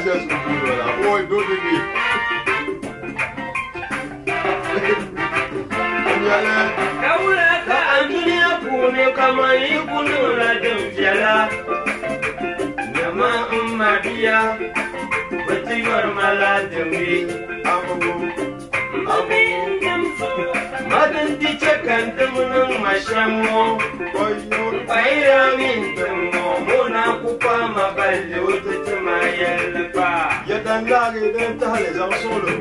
just boy do the me. Kaula ka andunia pune kama ikunu la demjala. Nama ummadia wati warmala dembi. Madan dice kantamunang masyamo. Bayramin tamo muna kupa mabalyo tutumayal pa. Yadan lagi dan tahale zam solo.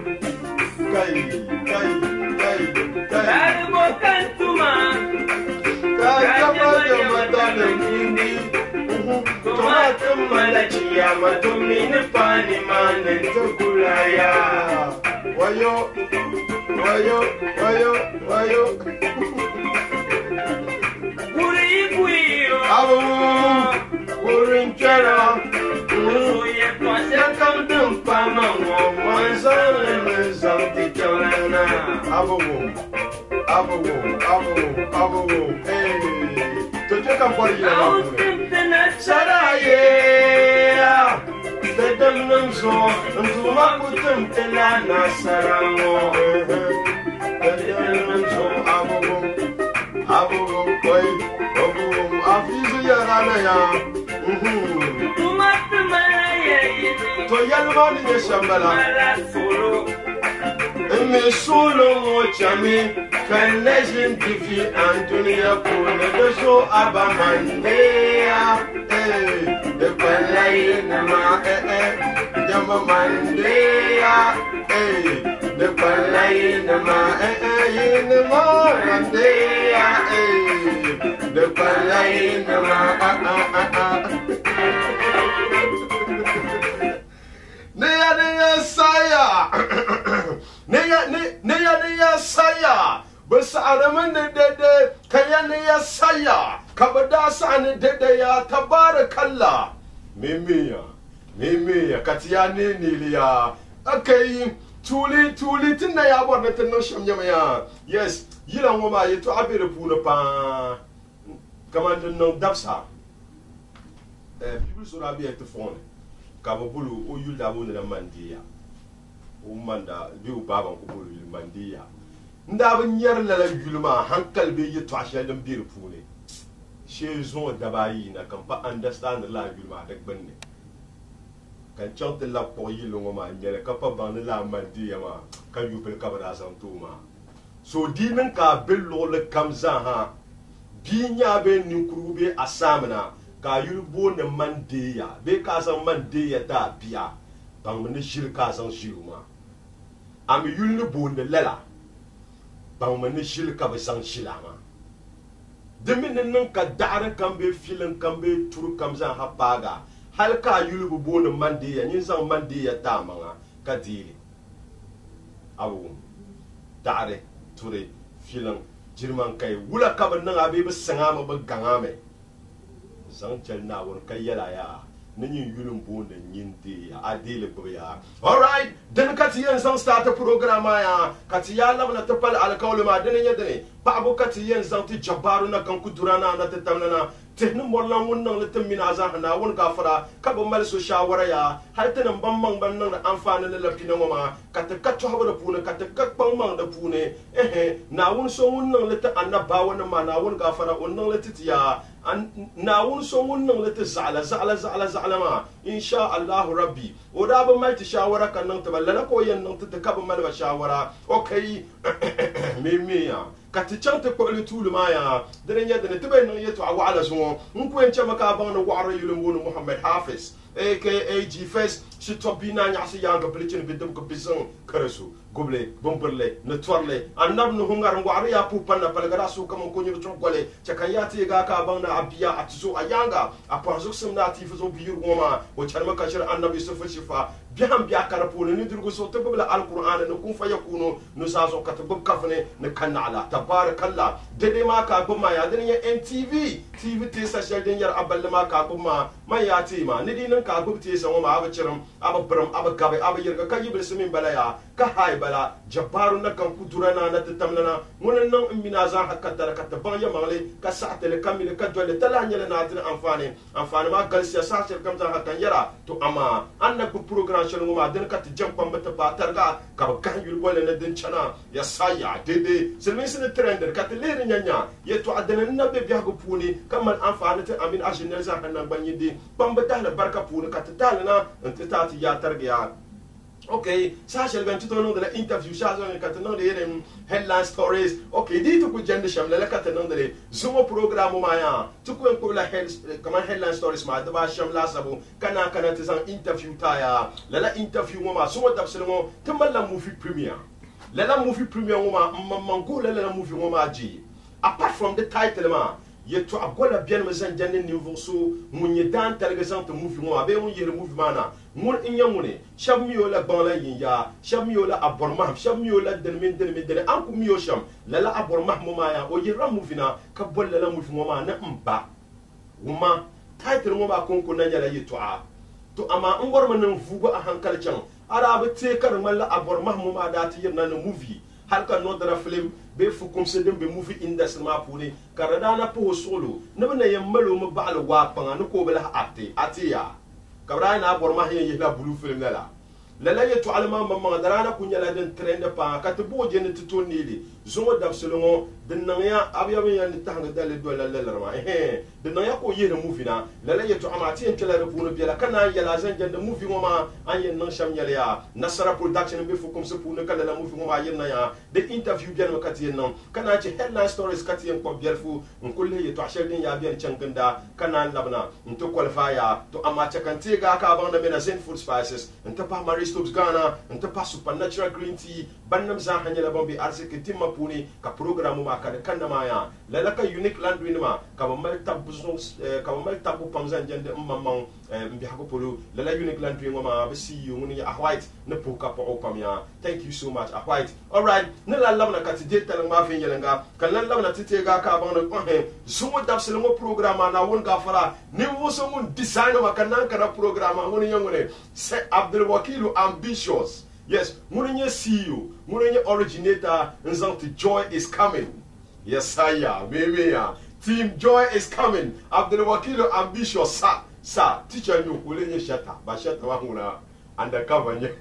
Kai. Kalbo kantuma. Kaya madana hindi. Tomatum malachiya matumin pani manen tukulaya. Wayo. Uri kuiro. Abu. Urin chera. Uye kwasa kantum pamango. Wanzale mezanti chorana. Abu. Hey. Toje kampori ya. Autentena Saraye. Bedam namso. Ntuma kutum tela nasarango. Abu, afizu ya rana ya. To yalmani ya shambala. Eme solo mo chami. Kan legend difi Antonia kone doso abamandea. De palai nama jama mandea. De palai nama nama mandea. De palai nama Nea saya. Nea saya. Besaraman dede kaya nea saya. Kabadasa ane dede ya tabarakallah. Mimiya katiya ne niliya. Okay. Tuli tinna ya borna tinna shamnyama ya. Yes, yila ngoma yetu abere puna pa. Kamande no dapsa. People sura bi etu phone. Kababulu o yulda bo na mandiya. O manda bi o baba ko bulu mandiya. Nda ban yar la yulma hankal be yetu ashadan bir pune. She zo dabayi na kan pa understand la yulma dak banne. Kan chante la po yilo ngoma nyele ka pa ban la mandiya ma ka yupel kabara santuma. So dinin ka bello le kamza ha. Binya be ninkuru be asamna ka yulbo ne mandeya be ka san mandeya da biya ban mun shirka san shiruma am yulni bonde lela ban mun shirka be san shilama demin nan ka dare kan be filin kan be turu kam zan habaga hal ka yulbo bonde mandeya nin san mandeya da manga ka dili awu dare ture filin jirman kai wula kaban nan abe be sangama be gangame zan na won kayala ya nin yulun bonde nyinde ya adele boya. All right, dan katiyen san start program ya katiya lamna tapal alkawle ma dan yedene ba abu katiyen san ti jabaru na kan kudurana na tatamna tehnu mollan wannan litin min azan na won gafara kabo mal so shawara ya har tanan bamman bannan da amfani na lafina ma katakatto haba da pune katakakpan man da pune na won so wannan litin annaba wannan ma na won gafara wannan lititiya na won so wannan litin zala ma insha Allah rabbi o da ba mai shawara kan nan taballana ko yan nan ta kabo mal ba shawara okay memiya kati chante ko le tout le maya dene nya dene tibe no yeto awa ala so nku enche maka ba no wara yulum wonu Muhammad Hafiz aka G Fest si topina nya si yanga plichin bidum ko bison karesu goble bomberle ne twarle annab no hungar ngwara ya pu panna palgara su kam ko nyu chokole chakayati ga ka ba na abiya atiso ayanga apanzo simna tifuzo biyu goma o charma kashir annabi sufa shifa biham biya karapone ni durgo so tabla alquran ne kun fa yakunu no sazo katabub kafne ne kanna ala tabarakallah dede ma ka goma ya dene ya NTV TV te sa shel den yar aballe ma ka goma man ya ti ma ni dinan ka gub te sa ma ba cirim aba bram aba gabe aba yerga ka yibil simin bala ya ka hay bala jabaru na kan kuturana na tatamlana ngonan nan mina za hakata ka taban ya mangale ka sa'tele kamile ka dole tala nyele na tin amfani ma galsiya sa sel kam za hakan yara to ama anna ku program shel ngoma den ka tijam pamba ta batarga ka ba kan yul bole na den chana ya saya dede selmin sin trender ka te lere nyanya ye to adana na be biya go puni kamal amfani ta amin ashinel za hanan banyidi pamba ta la barka puni ka ta na ta ya targa ya okay, Sasha went to know the interview, Sasha and Catano, the headline stories. Okay, did to put gender sham, the Catano, the Zoom program, Maya, to go headline stories, my Dabasham Lasabu, Kana Kanatizan interview tire, Lella interview Mama, so what Absalom, Tamala movie premiere. Lella movie premiere Mama, Mangola Lella movie Mama G. Apart from the title, ma. Yet to a gola bien mazan janin niveau so mun ye dan talgazan to movie mo abe mun ye movie mana mun in yamune sham miyola banla yinya sham miyola aborma sham miyola den an ku miyo sham lala aborma mo maya o yira movie na ka bolla la movie mo ma na mba wuma title mo ba kon ko na yala yeto a to ama an war man fugo a hankal can arabe te kar malla aborma mo ma da ti yirna na movie halka no dara film be fu kom se dem be movie industry ma puni karada na po solo ne na yemmalo mo baal wa panga no ko bela atiya kabra na bor ma ye la blue film la yeto alma mamma darana kunya la den trend pa ka to bo je ne to nili zongo dab selongo den na ya abiya be yan tanga dale do la ma den na ya ko ye na movie na la yeto amati en tela repu no biela kana ya la zan jende movie mo ma an yen nan sham yale ya nasara production be fu kom se pu no kala la movie mo ma yen na ya de interview bien no kati yen non kana ci headline stories kati yen ko biel fu on kulle yeto ashel den ya bien chankanda kana labna nto qualify ya to amati kan ti ga ka ban na mena zen food spices nta pa Stops Ghana, and to pass supernatural green tea, Banam Zahanyala Bombi Arsik Timapuni, ka program ka Kandamaya, Lalaka unique land winima, Kamal Tabuzos, Kamal Tabu Pamzan Jende Mamang, Mbihakopulu, Lala unique land winima, see you a white, Napuka Opamia. Thank you so much, a white. Alright, Nella Lavana Katidate and Marvin Yelanga, Kalan Lavana Titega Kabana, Sumo Dabselmo program, and I won't go for a new someone design of a Kanaka program, and one young say Abdul Wakilu ambitious. Yes, Mourinho CEO, Mourinho originator, and joy is coming. Yes, sire, baby, Team Joy is coming. Abdul Wakilu ambitious, sir, teacher you, Mourinho shatter, but shatter Wahuna, undercover.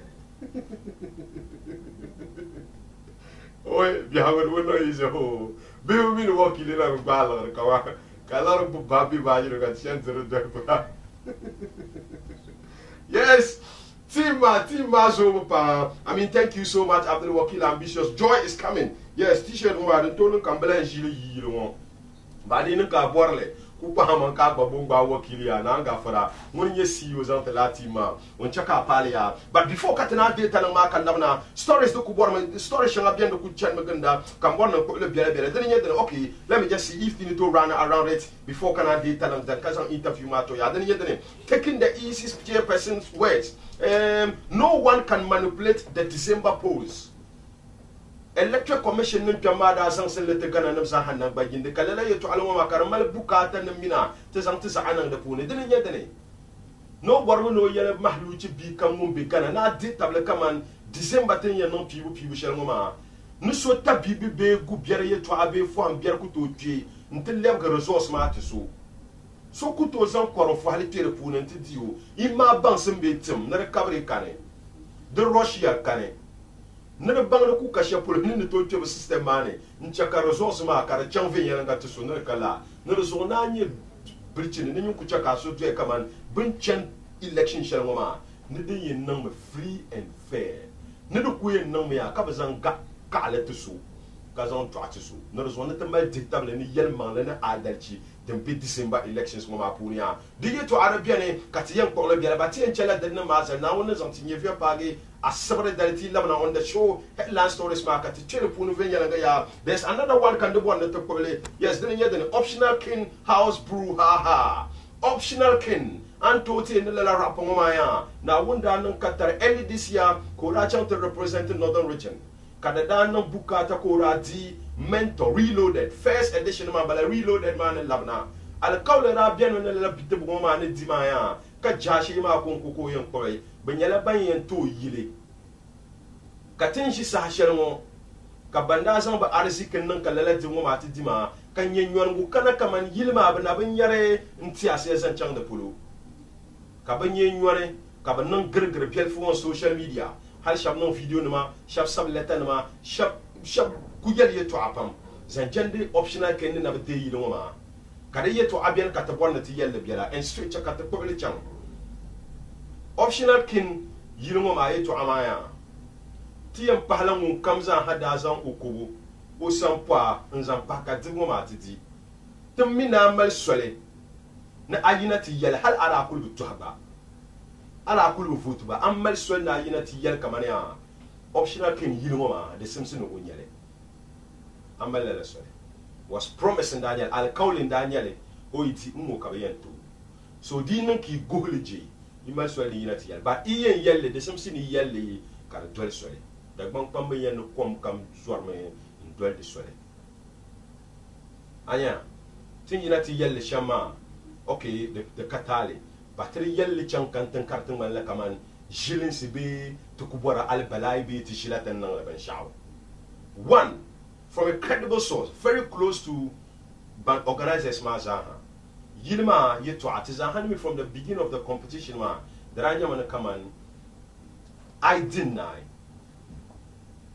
Oi, bihawan wono is a ho. Bill me walking in a ballad, Kalar Babi Bayo got sent to the yes. Team Mazo, I mean, thank you so much, Abdul Wakil ambitious. Joy is coming. Yes, t-shirt one, the tone Kambela and Gili Yiro. But in a car borle, Kupa Hamanka Babumba Wakilia, Nanga Fara, when you see you on the Latima, on Chaka Palia. But before Katana data and Mark and Lavana, stories to Kuborman, the story shall have been the Kuchan Maganda, come one and put the Bia. Then yet, okay, let me just see if you need to run around it before Canada data and that cousin interview Matoya. Then yet, taking the easiest chairperson's words. No one can manipulate the December polls. Electoral Commission in Jamada Sansan Letegan and Zahana by the Kalaya to Alama Karamal Bukata and Mina, Tezantizana and the Pune, didn't yet. No one no yellow Mahluchi become Mumbikan and I did Tablecaman December 10 year non people Shaloma. No so tabibi be Gubiere to Abe for and Bierkuto G until Lega resource matter so kuto zan kwaro fo hali tere punen ti diu ima bansen betim na recovery kane de Russia kane na bangna ku kashe pol ni to tebe system mane nchaka resource ma kare chanve yela ngati so na kala na reso na nye brichini ni ku chaka so je kaman bunchen election shaloma ni de yin nam free and fair ni do ku yin nam ya ka bazan ga kale to so kazan twati so na reso na te mal dictable ni yelman na adalci Dempi December elections mo mapunia. Dige to Arabiane katiyen ko le biara batien chela den maza na wona zantinye via pagi a separate daliti lamna on the show headline stories market chele punu venya nga ya. There's another one can do one that to yes then yet the optional king house brew ha optional king Antoti in the rap maya na wunda nan katar early this year ko ra to represent the northern region. Kadadana Bukata Kora D Mentor Reloaded first edition man but reloaded man in Labna. Al Kaulera bien on the Labita woman in Dimaya, Kajashi ma Kunko Yonkoi, banyala banyen to yile katin shi sa shelmo ka banda zan ba arzikin nan kalala dingo mati dima kan yenyon gu kana kaman yilma bana ban yare nti ase san chang da pulu ka ban yenyon ka ban nan girgir bel fu on social media hal shab non video nima shab sab letter nima shab ku yel yeto apam zan jende optional ken na ba de yilo ma kada yeto abian ka ta bonna ti yel biela en straight ka ta ko le chang optional kin yilo ma yeto amaya tiyam pahlan mun kamza hada zan okubu o sampa nzan paka dingo ma titi tum mina mal sole na ayina ti yel hal ara kul tuhaba ala kul futu ba amal sole na ayina ti yel kamane ya optional kin yilo ma de simsin o nyele amal la sole was promising Daniel al kaulin Daniel o iti mo kabayanto so dinan ki gohlije imal sole yina ti yel ba iyen yelle de simsin yelle kar dol sole da bang pambe yen kom kam zorme dol de sole anya tin yina ti yelle shama okay de katale batri yelle chan kantan kartan man la kaman jilin sibi to kubora al balai bi ti shilatan nan la ban shaw one from a credible source very close to ban organizers ma zaha yilma yeto atizahan me from the beginning of the competition ma daranya man kaman I deny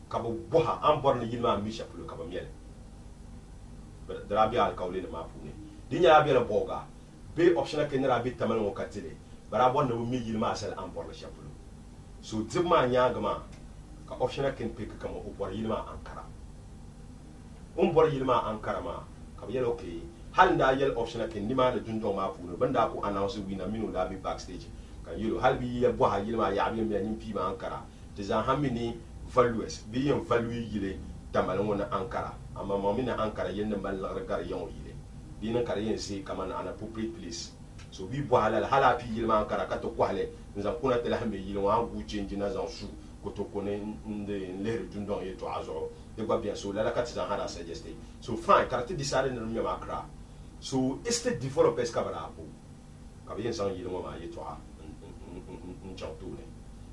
kabo boha an borna yilma misha pulo kabo miele darabi al kawle ma pune dinya abi la boga be optional kenera bi tamal mo katile bara bonna mo mi yilma asal an borna shapulo so dibma nyagama ka optional ken pick kamo o bor yilma ankara bor yilma ankara ma kabo yele okay hal nda yel optional ken nima na jundo ma pune banda ko announce wina minu da bi backstage kan yelo hal bi ya boha yilma ya bi mi nyim pi ma ankara te za hamini values bi yen value yile tamal wona ankara amma mamina ankara yen mal gar yon yile dina kare yen se kaman an appropriate place so bi bo halal hala pi yile man ankara ka to kwale nzam kuna tele hambe yile wa gu change na zan su ko to kone nde leer dundon yeto azo de gwa bien so la kati zan hala suggest so fine karate disare na mi makra so estate developers kabara apo ka bien san yile ma yeto a nchantune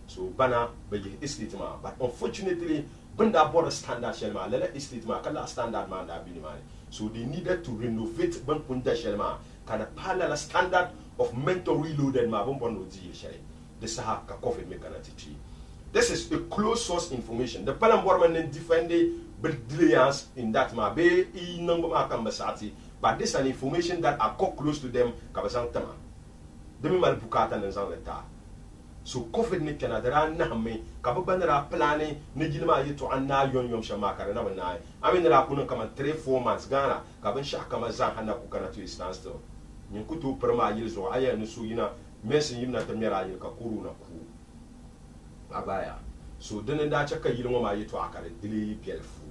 so bana bege estate ma but unfortunately banda border standard shelma lela estate ma kala standard man da binimani so they needed to renovate ban kunda shelma kana pala la standard of mental reloaded ma bon bono di shele this ha ka coffee me kana titi this is a close source information the palam borman then defend brilliance in that ma be I number ma kambasati but this is an information that are close to them kabasang tama demi mal bukata nan zan leta so covid ni kana dara na me ka banara plane ne jilma yito anna yon shama kare na bana amin ra kunun kama 3-4 months gana ka ban sha kama za hana ku kana to stand still nyin kutu perma yil zo aya ni su yina mesin yimna tamira yil ka kuru na ku abaya so denen da chaka yilmo ma yito akare dili pelfu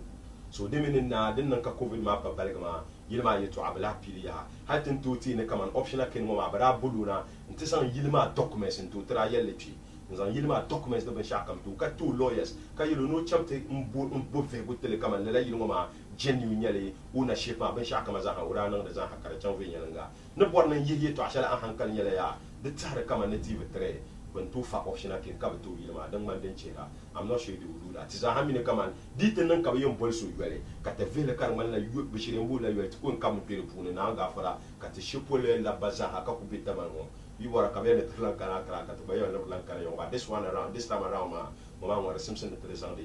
so demin na dinnan ka covid ma pa balgama yilma yito abla piliya hatin tuti ne kaman optional ken mo ma bara buluna ntisan yilma documents into tra yelle pi nzan yilma documents da ban shakam to ka two lawyers ka yilo no chamte mbo fe go tele kaman la yilmo ma genuine nyale una shepa ban shakama za ha urana da za ha kare chan ve nyalanga ne bornan yiye to ashala an hankal nyale ya da tare kaman ne tv 3 when to fa optional ken ka to yilma dan man den chera I'm not sure they will do that tiza hamine kaman ditin nan ka yon bolso yele ka te vele kar man la yu bishire mbula yele ko kam pere pune na nga fara ka te shepole la baza ha ka ku bita man go you were ka bele tlan kana kra ka to bayo la plan kana yon but this one around this time around ma wa Simpson de présent de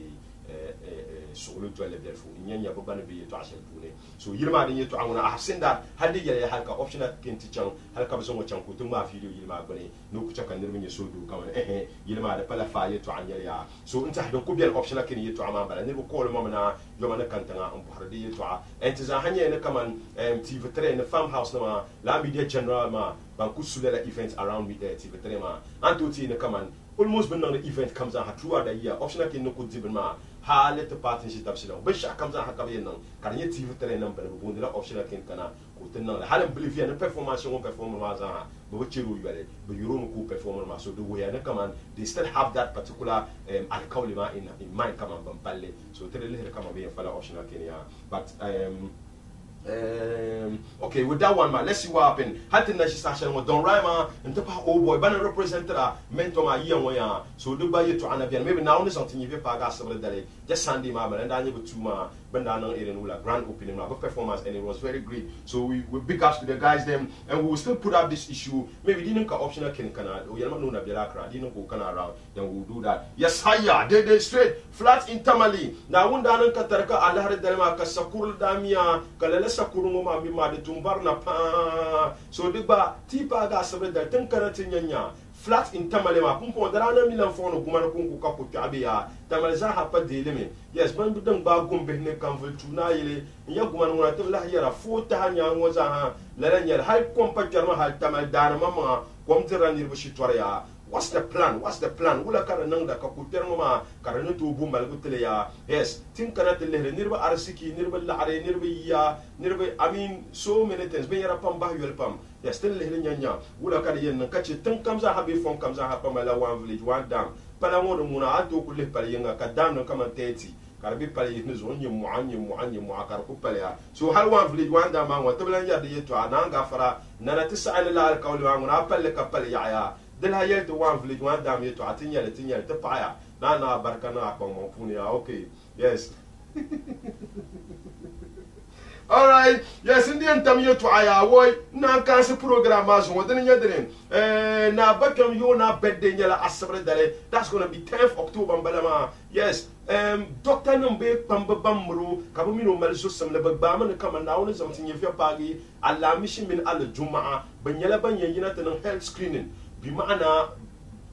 sur le toile bien fou nyanya bo ban bi to asel pune so yilma de yeto anguna I have seen that hadi yele halka optional ken ti chang halka bazo mo chang ko to ma video yilma bane no ku chaka ndir mi so do kaman yilma de pala fa yeto an ya so inta do ko bien optional ken yeto ama bala ne ko lo mamana yo mana kantanga on par de yeto a entiza hanye ne kaman TV3 ne farmhouse na la media general ma ban ku sulela events around me there TV3 ma antoti ne kaman almost when the event comes out throughout the year optional ken no ko dibin ma ha let the partnership tapsila ba sha kamza ha kabe nan kan ye TV 3 nan ba bo ndila optional ken kana ko tin nan halan bolivia na performance on performance za ba chiru yale ba euro ko performance ma so do we na kaman they still have that particular alkawlima in mind kaman ban palle so tere le kaman be fala optional ken ya but Okay, with that one, man, let's see what happened. Hatin na station with Don Rhyma and Tapa old boy, banner represented a mentor my year one. So do buy you to Anabian. Maybe now there's something you have pagas over the day. Just Sunday, man, and I able to ma bandana in grand opening, my performance, and it was very great. So we big ups to the guys them, and we will still put up this issue. Maybe didn't go optional Canada. We are not known a Birakra, didn't go around, then we'll do that. Yes, hiya, they straight, flat in Tamale. Now, one down in Kataraka, Allah Delma, Kasakul Damia, Kalala Sakuruma, Mima, the Tumbarna Pa. So the ba, Tipa gas of the Tenkaratinanya. Flat in Tamalema, Pumpo, there are no million for no Kumaku Kaputabia, Tamaliza Hapa de Leme. Yes, but don't bagum Behne Camvel to Naile, Yaguman Latilla, 4 Tahanya was a Lerania, high compactama had Tamaldana Mama, Comterani Bushitoria. What's the plan? What's the plan? Ula karananga kakuterma karanutu bumal gutelea. Yes, think kanatele nirba arsiki nirba lare nirba ya nirba. I mean, so many things. Ben yara pam bah yel pam. Yes, still lehinyanya. Ula kariyen kachi think comes a happy phone comes a hapamala one village one dam. Palamono muna atu kule paliyenga kadam no kama 30. Karabi pali ni zonye muakaraku palea. So hal one village one dam man watabla yadi yetu ananga fara nanatisa anila alkauli wangu na apale kapali ya. Then I yelled to one village, one damn year to Atinya, the fire. Nana Barcana, Punia. Okay, yes. All right, yes, Indian Tamio to Aya, boy, now cancer programmers, what then you're doing. Now, Beckham, you're not bedding yellow Asabra. That's going to be 10th October, Balama. Yes, Dr. Numbe Pamba Bambro, Kabumino Malisusam, the Baman, come and down something if you're baggy, Allah Mishimin Ala Juma, Banyala Banya, United health screening. Bimana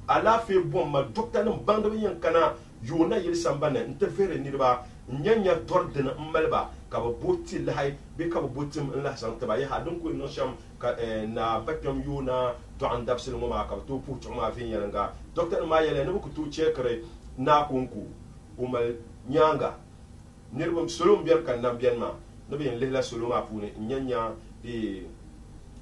ala fe bomma docteur no bando yan kana yona yel sambana interfere nirba nyanya tordena mmalba ka boti lahay be ka botim la santa ba ya hadun ko no sham ka na bakyam yona to andab sel mama ka to pu tuma fe yanga docteur ma yele no ko to chekre na kunku umal nyanga nirbam solom biar kan nam bianma no be lela soloma pune nyanya de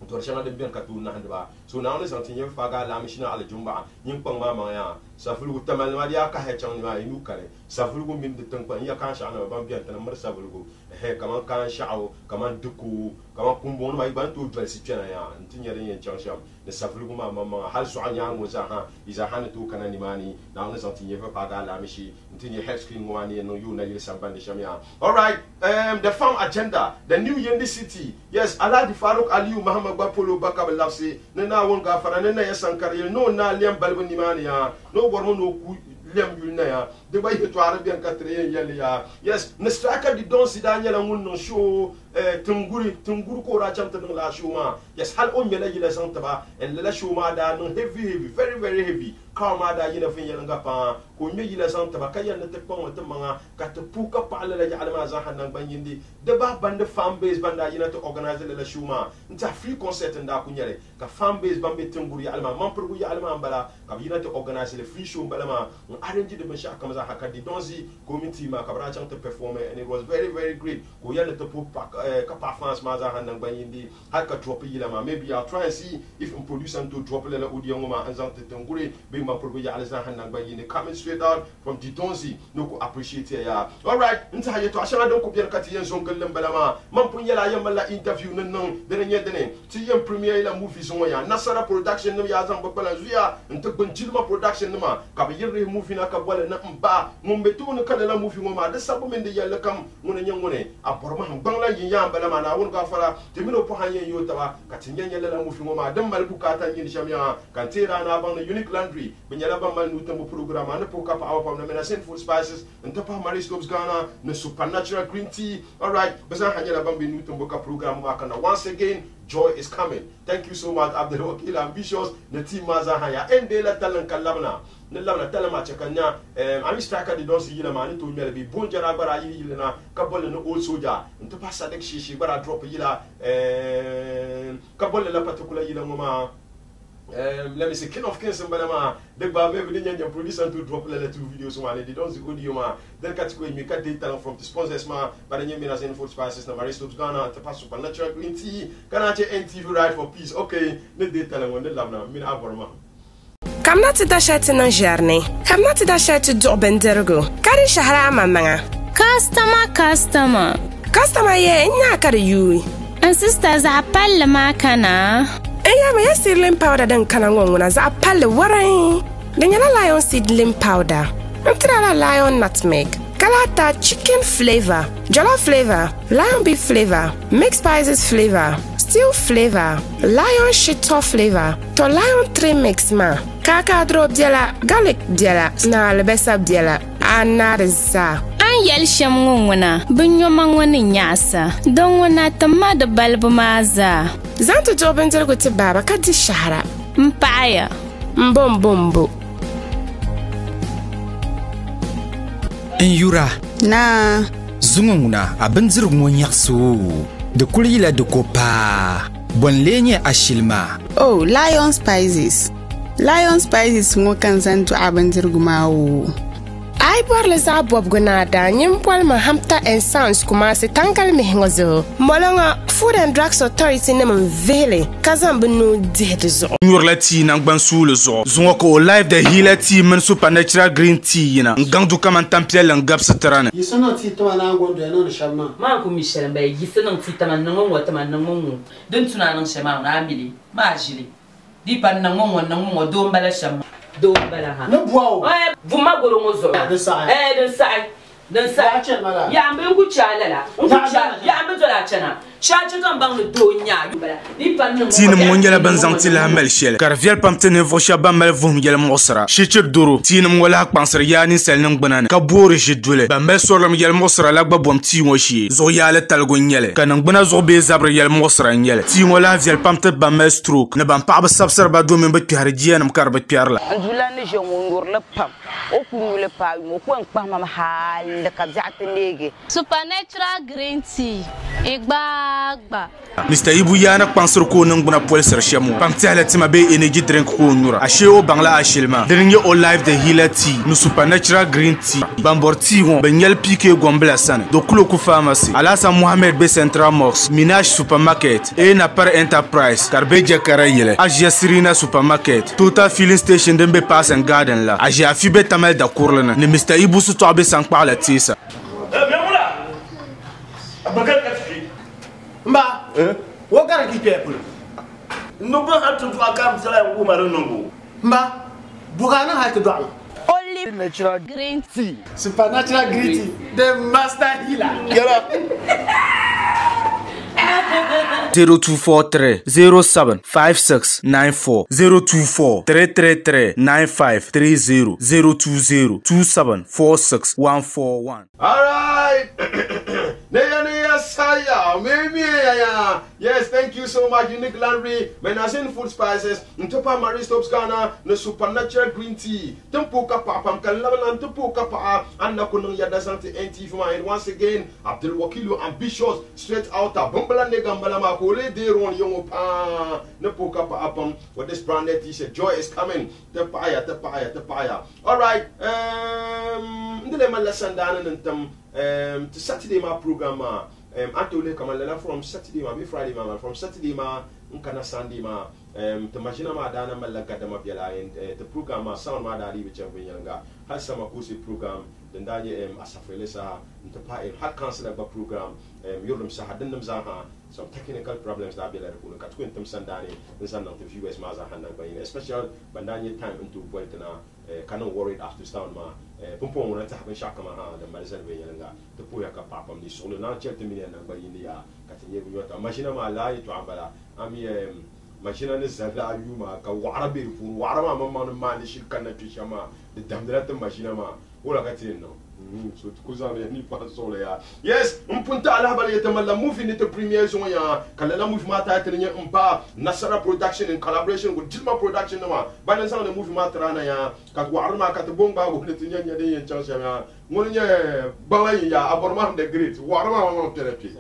Torshana de bien katu na handba so na on santin yem faga la machine ala jumba yin pang ma ya safulu tamal ma dia ka he chang ma inu kare safulu go min de tang pan ya kan sha na ban bien tan mar safulu go he kaman kan sha'o kaman duku kaman kumbon ma ban to dwal si tena ya ntin yare yin chang sham de safulu go ma hal su anya ngo za ha iza han to kana ni mani na on santin yem faga la machine ntin ye head screen mo ani no you na yele samban de sham ya. All right, the farm agenda, the new Yendi city. Yes, Allah Farouk Aliyu Muhammad Bapolo Bakab Lafsi, Nena Wonga Farana Sankari, no na Liam Balbunimania, no one no Liam Yunaya, the way to Arabian Katri Yelia. Yes, Nestraka di Don Sidania no show, Tunguru Kora Champion La Shuma. Yes, Hal Onyela Yela Santaba, and Lela Shuma da no heavy, very, very heavy. Karmada Yenafin Yelangapa, Kunya Yela Santaba, Kayan the Pong the Manga, Katapuka Pala Alamazahan and Banyindi, the Band the farm base banda Yena to organize the Shuma. It's a free concert in Dakunyere, the farm base Bambi Tunguri Alma, Mampuru Almambala, Kabina to organize the free show Balama, arrange the Mashaka Hakadi Donzi, committee Makabrachang to perform it, and it was very, very great. Kuyana to put Kapa fans Mazahan and Banyindi, Haka drop Yilama. Maybe I'll try and see if I'm producing to drop a little Udioma and Zante Tunguri, being my Proviya Alizahan and Banyindi, coming straight out from Titonzi, no appreciate it. All right, entire to Ashana don't copy Katian Zonkel Balama, Mampunyala Yamala interview, no, then yet the name, TM Premier movies on Nasara production, no Yazam Bapalanzuya, and took Bunjilma production, no, Kabiri moving a Kabwala and Ba, Mumbetu, no Kanala movie, the supplement the yellow come when a young one, a Porman Bangla Yam Balama, I won't go for a Timino Pohanya Yotava, Katinya Yellow movie, Madam Malbukata in Shamia, Kantera and Abang the unique laundry, when Yalabaman Nutambo program, and the Poka Power from the Menacent food spices, and Tapa Mariscopes Ghana, the supernatural green tea. All right, Bazan Hanyala Bambi Nutamboka program, and once again, joy is coming. Thank you so much, Abdul Wakil, ambitious, the team Mazahaya, and de la Talan Kalabana. Nella Talama Chakanya, I'm striker the Don Yilama to me, Bunjara Bara Yilana, Kabul and old soldier, and to pass a Shishi, but I drop a Yila, Kabul la particular Yilama. Let me say, King of Kings and Banama, the Baby producer to drop letter 2 videos one, they don't see good humor. Then category me cut data from the sponsors, but the name is in food spices, Mariscopes Ghana, to pass supernatural green tea, Ganache NTV right for peace. Okay, the data on the lab now, Min Aborma. Kam na ti da shati nan jarni. Kam na ti da shati duq bendirgu. Kari shahra mamanga. Customer. customer ye nya kar yui And sister za pal makana. ya ma seedling powder dan kana ngona za pal warai dan yana lion seedling powder antrala lion nutmeg Galata chicken flavor, jollof flavor, lion beef flavor, mixed spices flavor, stew flavor, lion shito flavor, to lion 3 mix ma. Kaka drop diala, garlic diala, na albesa diala, anarza. An yel shem ngona, bunyo mangwani nyasa, don wana tamada balbu maza. Zanto jobin dirgo ti baba kadi shahara. Mpaya. Mbom. Yura Na zunguna abinzir yaksu de kulila de kopa bon lenye ashilma. Oh, Lion Spices. Lion Spices ngo kan zantu abandirgumawo. Ai borle za bob gonada nyim pol ma hamta and sounds kuma se tankal me ngozo molonga Food and Drugs Authority nem vele kazam benu dedezo Nyurla tea na gban sulu zo zongo ko live the healer tea men supernatural green tea na ngandu kama tampiel ngap satrana yisono ti to na ngondo ya no shama ma ko Michel mbay yisono ti taman nango wata man nango den tuna nan shama na amili ma jili di pan nango do mbala shama do mbala ha no boao vous ma goro ngozo de sa ya mbe ku chalala ya mbe zola chana chacha kan bang do nya di pan nango tin mo ngela banzanti la mel shel kar viel pamtene vo shaba mel vo ngela mosra shichir duro tin mo wala pansar ya ni sel nang banana ka bore jidule ba mel solam ngel mosra la gba bom ti wo shi zo ya le talgo nyele kan ngna zo be zabre yel mosra nyele ti wala viel pamte ba mel stroke ne ban pa ba sabsar ba do men ba piar jienam kar ba piar la andula ne je ngor le pam o ku le pa mo ko pa ma hal ka jat nege Supernatural green tea. Igba. Mr. Ibu yana pansur ko nang buna police shemu pamte hala tima be energy drink ko nura asheo bangla ashilma deringe o live the healer tea no supernatural green tea bambor tea won benyel pike gombla san do kulo ku pharmacy alasa Mohammed be Central Mosque Minaj supermarket e na par enterprise karbeje karayele Asia Sirina supermarket Total filling station dembe pass and garden la Asia fibe tamal da kurlana ne Mr. Ibu su to be sang parla tisa mba wo gara ki people no ba hatu to akam sala wo maro nongo mba bugana hatu do only natural Green tea. supernatural green tea the master healer get up 0243 07 5694 024 333 9530 020 27 46 141. All right. Yes, thank you so much, Unique Laundry, Menacing Food Spices, Ntopa Marie Stops Ghana, the Supernatural Green Tea, Tempoka Papa, Kalaman, Tempoka Papa, and Nakunung Yadasanti NT for mine. Once again, Abdul Wakilu ambitious, straight out of Bumbala Negambalama, Kole Deron Yomopa, Nepoka Papa, with this branded t-shirt. Joy is coming. Tepaya. All right. Ndele lesson down and to Saturday my program Antole Kamalala from Saturday ma Friday ma from Saturday ma Nkana Sunday ma to Majina ma Dana Malagada ma Biala and the program ma sound ma Dadi which Yanga has some acoustic program then Dani Asafelesa into part hot council program Yolum Sahadendam Zaha some technical problems that be like Katwintum Sandani and some of the viewers Maza Handa by especially Bandani time into Buentana cannot worry after sound ma Pumpon wona ta haben shaka ma ha da marisal be yanga to poya ka papam ni solo na chete mi na ba india katinye bu yota machina ma la yi to ambala ami machina ne zalla ayuma ka warabe fu warama mamma ma ni shirkan na tishama da damdara ta machina ma wala ka tin no so kuza ne ni pa solo ya yes mpunta ala bal yatamalla movie ni to premiere zo ya kala la movie ma ta tene mpa Nasara production in collaboration with Dilma production ma balan sa na movie ma trana ya ka warma ka to bomba go ne tinya nya de yan chance ya ngol nya balay ya aborma the great warma ma therapy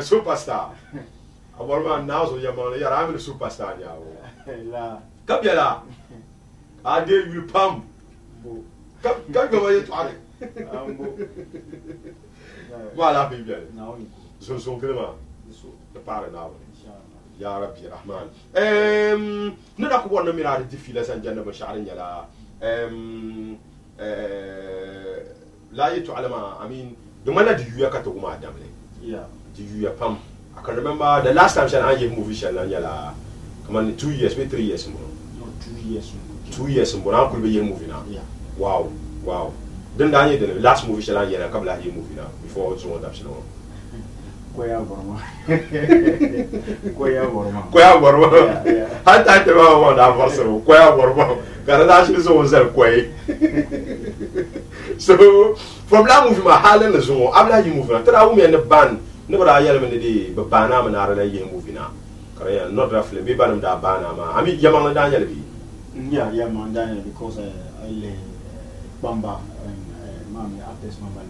superstar aborma now so ya ma ya ram superstar ya la kabiala ade will pam kab go ya to ale voilà bien so vraiment de part na ya rabbi rahman nada ko wonna mirade defile san janna bashar nyala la yitu alama amin de mala di yuya ka to kuma damle Yeah. Do you pam? I can remember the last time I gave movie shall come on 2 years, maybe 3 years more. No, 2 years. 2 years more. I could be a movie now. Yeah. Wow, wow. Then I the last movie shall I a couple of years movie now before it's one option. Koya Borma. Koya Borma. Koya Borma. Yeah. I thought about one anniversary. Koya Borma. Canada is also Quay. So from that movie, my Harlan is on. I'm like you moving. Tell a woman in the band. Never I yell in the day, but Banam and Arana movie now. Korea, not roughly. Be Banam da Banama. I mean, Yaman Daniel. Yeah, Yaman Daniel because I lay Bamba and Mammy Artist Mamba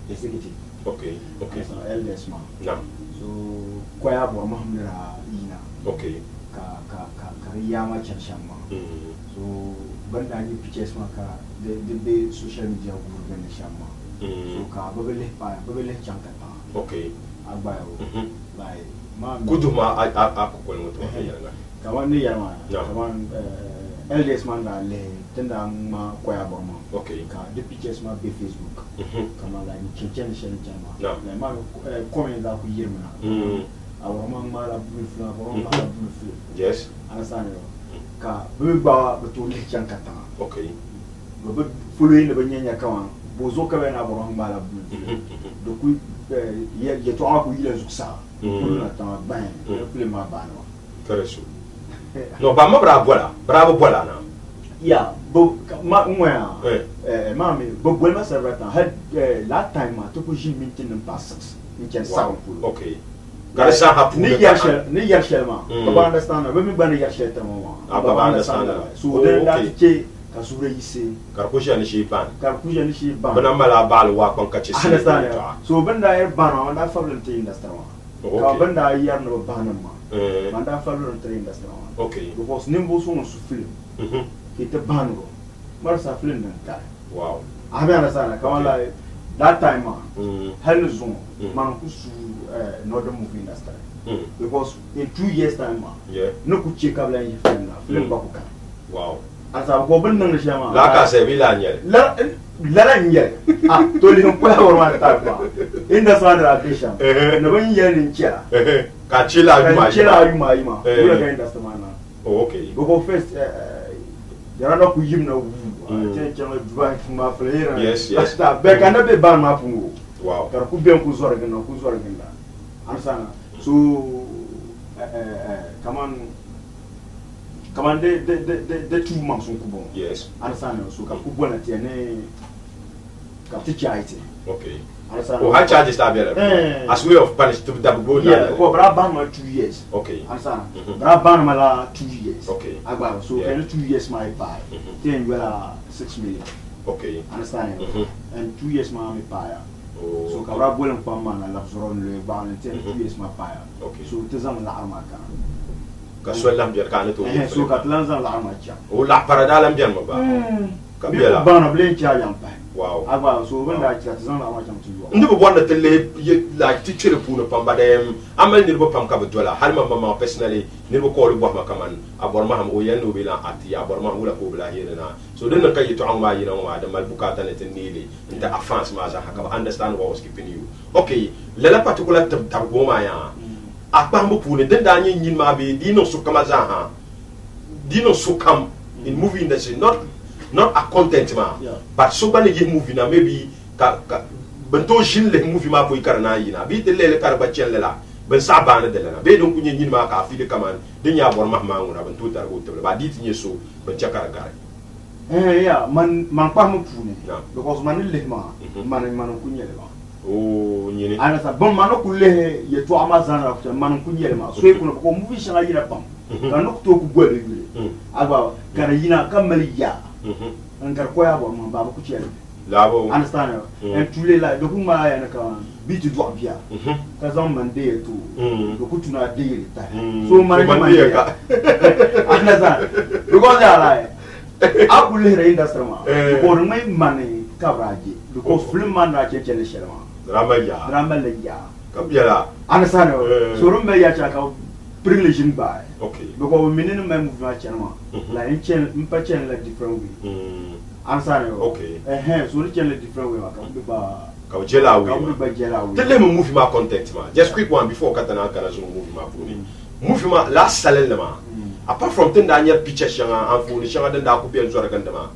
executive. Okay, okay. So eldest man. No. So Koya Borma Ina. Okay. Kariyama Chashama. So banda ni pictures maka the social media group shama. So ka babele chankata. Okay. Agbayo. Like mama. Kuduma akukol mo to ayanga. Kawan ni yama. Kawan eldest man da le tenda ma Koya Borma. Okay. Ka the pictures ma be Facebook. Kama like chichen chama. No. Like ma comment da ku yirmana. Our mama la blue, our mama la blue. Yes. Understand? Ka beba betul chankata. Okay. Beba following the banyanya kawan. Bozo ka na our mama la blue. Donc ye to aku ile zuksa. Pour na ta ban. Pour ma bano. Correct. No, ba ma bravo bola na. Yeah, bo ma mwa. Mami, bo bolma servata had last time ma to ko jimin tin passes. Ni ken sa. Okay. Garisa hapu ni yashel ma baba understand na me bana yashel ta mama baba understand so then that ke kasura yise karkusha ni shi ban bana mala bal wa kon kace shi understand so banda yar bana wanda fabulent industry ma ka banda yar no bana ma manda fabulent industry ma okay because nimbo so no su film ke te bano marsa film nan ka wow abi understand ka wala that time ma hel zone man kusu northern movie industry because in 2 years time no could check up like film bakuka wow asa ko ban nan shama la ka se vila nyel la nyel to li ko ha wor ta ba inda sa da bisha no ban yel ni chia ka chila yuma wala ka industry mana okay go first there are no ku yim na wu chama dubai ma flera yes ta be kana be ban ma pungo wow kar ku ben ku zorga na Ansana. So come on the 2 months on Kubo. Yes. Ansana so ka kubona tiene ka tichaite. Okay. Ansana. Oh, high charges that be as way of punish to double go. Yeah, ko bra ban ma 2 years. Okay. Ansana. Bra ban ma la 2 years. Okay. Agba so can 2 years my buy. Then you are 6 million. Okay. Understand? And 2 years my buy. So kabra bolen pamma na labzoron le ban ten 2 years ma paya. Okay. So tezam la arma kan. Ka so lam bier kan to. So ka tlanzam la arma cha. O la parada lam bier ma ba. Ka biela. Ba na blen cha yam pa. Wow. Agba so benda cha tezam la arma cha tu. Ndu bo na tele like teacher pu no pamba dem amal ni bo pam ka dola hal ma personally ni bo ko bo ma kaman abor ma ham o yan no bila ati abor ma wala ko bila yena. So then the kay to angma yina ma da mal bukata ne tenili the advance ma za haka understand what was keeping you okay lela particular tab goma ya akpambo pune den da nyin ma be dino sukama za ha dino sukam in movie industry not a content ma but so bani ye movie na maybe ka bento jin le movie ma boy karna yina bi te lele kar ba chen lela ben sabana de la be don kunyin ma ka fi de kaman den ya bor ma ngura bento tar go te ba dit nye so ben chakara gare yeah, man pa mo pune because man le ma man kunyele ma oh nyini ana sa bon man ko le ye to amazon ra man kunyele ma so e ko ko movie shanga yina pam kan no to ku gole yule agba kana yina kamali ya ngar ko ya bo man ba ko chele labo understand and tule la do kuma ya na kan bi tu do bia ka zam man de to do ku tuna de ta so man ka understand because ya la Abule re industry ma ko mai mane kabraji because film man na ke chele shelma drama ya kabiela understand so rumbe ya cha ka privilege by okay because minimum my movement channel la in chen mpa chen la different way understand okay so the chen la different way ka ba Ka jela we. Ka jela we. Tell them movie ma content ma. Just quick one before katana kana zo movie ma for me. Movie ma la salel ma. Apart from ten Daniel picture shanga and phone shanga den da ko bien zo ganda ma.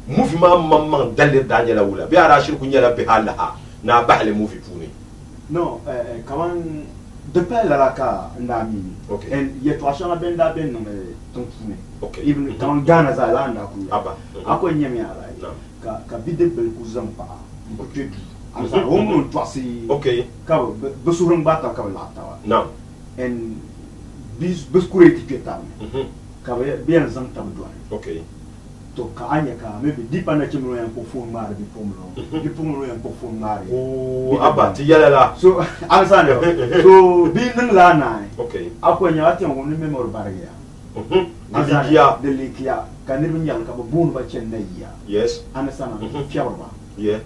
Movie ma mamman dalir Daniel wula. Bi ara shir kunya la bi halaha na bahle movie pour ni. Non, kaman depuis la ka ndami. Okay. And yet wa shanga ben da ben ton fune. Okay. Even kan Ghana za landa ku. Aba. Ako nyemi ala. Ka bidde bel ku zampa. Mbote du. Asa homo twasi. Okay. Ka besurang bata ka la tawa. No. And bis kureti petam. Ka bien zang tam doan. Okay. To ka anya ka maybe dipa na chimro yan po phone mari bi pomro. Di pomro yan po phone mari. Oh, aba ti yala la. So asa no. So bi nang la nai. Okay. Ako nya ati ngom ni memory barya. Delikia. Kan ni nyal ka bon ba chen na ya. Yes. Anasa na fiawa ba. Yeah.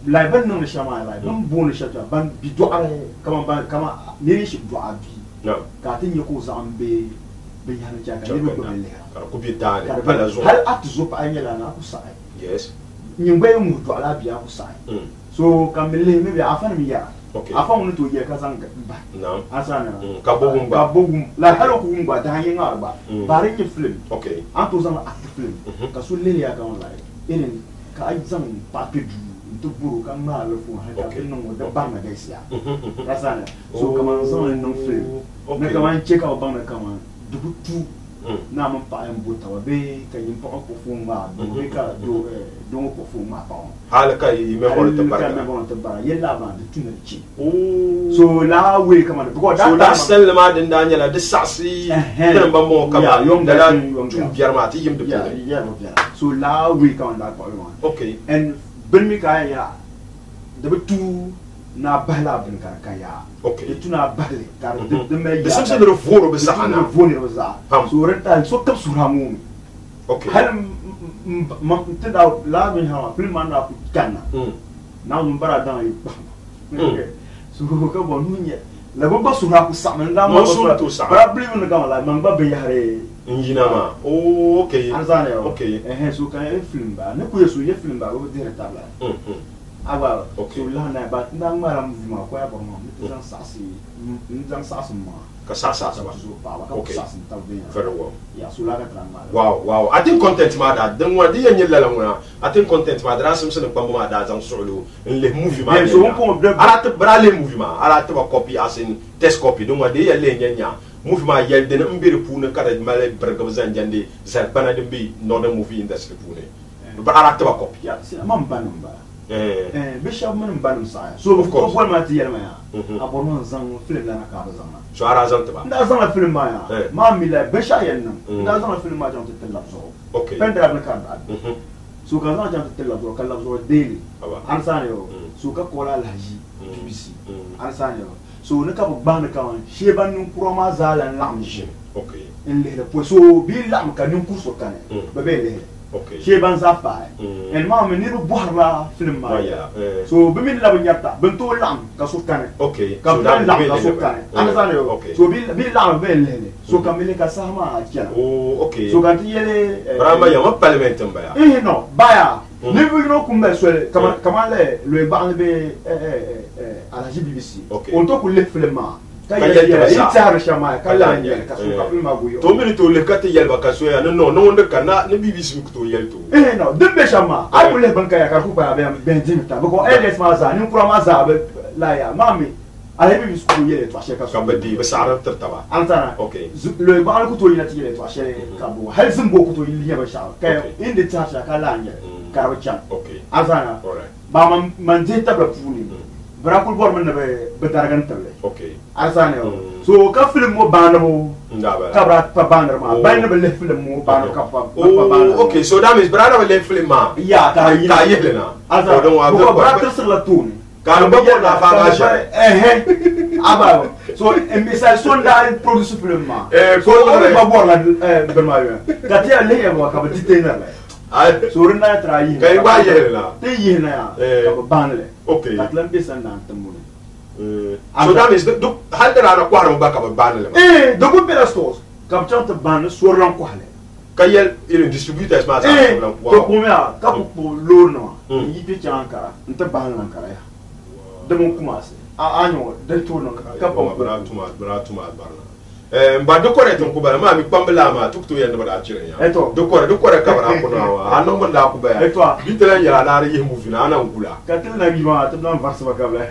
Lai ban nang shama lai ban bon shata ban bi do ale kama ni shi do abi. No. Ka tin yako zambe be yana ja ka ni do le. Ka ko bi tane bala zo. Hal at zo pa anyela na ku sai. Yes. Nyingbe mu do ala bi ku sai. So kamele me bi afan mi ya. Okay. Afan mu to ye ka sang ba. No. Asana. Ka bogum ba. Ka bogum. La halo ku ngba da yin ba. Bari ni film. Okay. Anto zan at film. Ka so le ya ka on lai. Enen ka ai zan package to buru kan ma le fu ha ka bin no da ba na gaisiya. Asana. So kaman zan no film. Na kaman check out ba na kaman dubu tu na man pa en bota wa be kan yin pa ko fu ma do be ka do ko fu ma pa. Halaka yi me bol ta barka. Me bol ta barka. Yella ba da tunarci. So la we kaman because so da sel ma din Daniel da sasi dan ba mo kama yom da la tu biyar ma ti yim da so la we kaman da ko okay. And bin mi ka ya da tu na bala bin ka ya. Okay. Tu na bale kar de me ya. Da samse da voro be sa ana. Voro be sa. So renta so kap suramu. Okay. Hal ma tinda la bin ha film man na kana. Na mun bara dan yi. So ka bo nunye la bo sura ku sa man la mo sa. Problem na ka la man ba be yare. Injina ma. Oh, okay. Anzane yo. Okay. So kan film ba. Ne ku yesu ye film ba o dire tabla. Aba. Okay. So la na ba ndang mara mvuma ko ya bo mo. Nzang sasi ma. Ka sasa ba. Okay. Very well. Yeah, so la ka trama. Wow. I think content ma da dan wa di yen la ngona. I think content ma da sim sen pambo ma da zang solo. Le movie ma. So on ko ala te bra le movie ma. Ala te ba copy as in test copy. Donc wa de ye le nyanya. Movie ma yel de mbiri pu ne kada male berga zan jande. Zan bana de bi no the movie industry pu ne. Ba ala te ba copy. Yeah, mam banum ba. Bishop man banum sa. So of course what ma ti yel ma ya. Abon zang film la na ka zang. So ara zan te ba. Nda zang film ma ya. Ma mi la besha yen nam. Nda zang film ma jam te tel lapso. Okay. Pendra na ka ba. So ka zang jam te tel lapso ka lapso daily. Ansane yo. So ka kola laji. BBC. Ansane yo. So ne ka ba na ka wan. Sheba nun kuroma zalan lam je. Okay. En le po so bi lam ka nun kurso kan. Ba be le. Okay. Sheba zafa. En ma me ni bu bohra film ma. So bi min la bu nyata. Ben to lam ka so kan. Okay. Ka lam ka so kan. Ansane yo. Okay. So bi lam be le. So ka mele ka sama akela. Oh, okay. So ka ti yele Brama ya ma parlement mbaya. No, baya. Ni bu no kumbe so kama le ba be à la BBC. On to ku le film ma. Ka ya itara shama ka la nya ka so ka film ma buyo. To mi to le ka te yel ba ka so ya no wonde kana ne BBC ku to yel to. No, dembe shama. Ai ku le banka ya ka ku pa ben dimta. Bako LS ma za ni ku ma za be la ya mami. Ale BBC ku yele to asheka so. Ka badi ba sara tertaba. Antana. Okay. Le ba ku to yele ti yele to asheka ka bo. Hal zimbo ku to yele ba sha. Ka inde ta sha ka la nya. Ka ba chan. Okay. Azana. Alright. Ba man je tabla funi. Brakul bor man be dargan table. Okay. Asane yo. So ka film mo bana mo. Ndaba. Ka bra pa bana ma. Ba na be film mo bana ka pa. Oh, okay. So that means brother will film ma. Ya ka yele na. Asane. Ko bra ka sir la tuni. Ka no bo na fa ga sha. Aba. So en message son da produce film ma. Ko ba bor la be ma yo. Ka ti ale ya ka ba titena la. So rinna tra yi. Ka ba yele na. Te yi na ya. Ka bana le. Okay. Atlan be san dan tamune. So that means do hal da na kwaro ba ka ba le. Do go pela stores. Ka chanta ban so ran ko hale. Kayel il distributeur ma ça to kumya ka ko lo no yi pe chankara nta ban lankara ya de mon commencer anyo de to no ka pa bra tuma barna ba do kore ton ko bala ma mi pambala ma tukto yende bada chire ya do kore ka bara ko no anon banda ko ba bitela yala na ri mu fina ana ngula ka tel na bi ma to dan varsa ba ka ba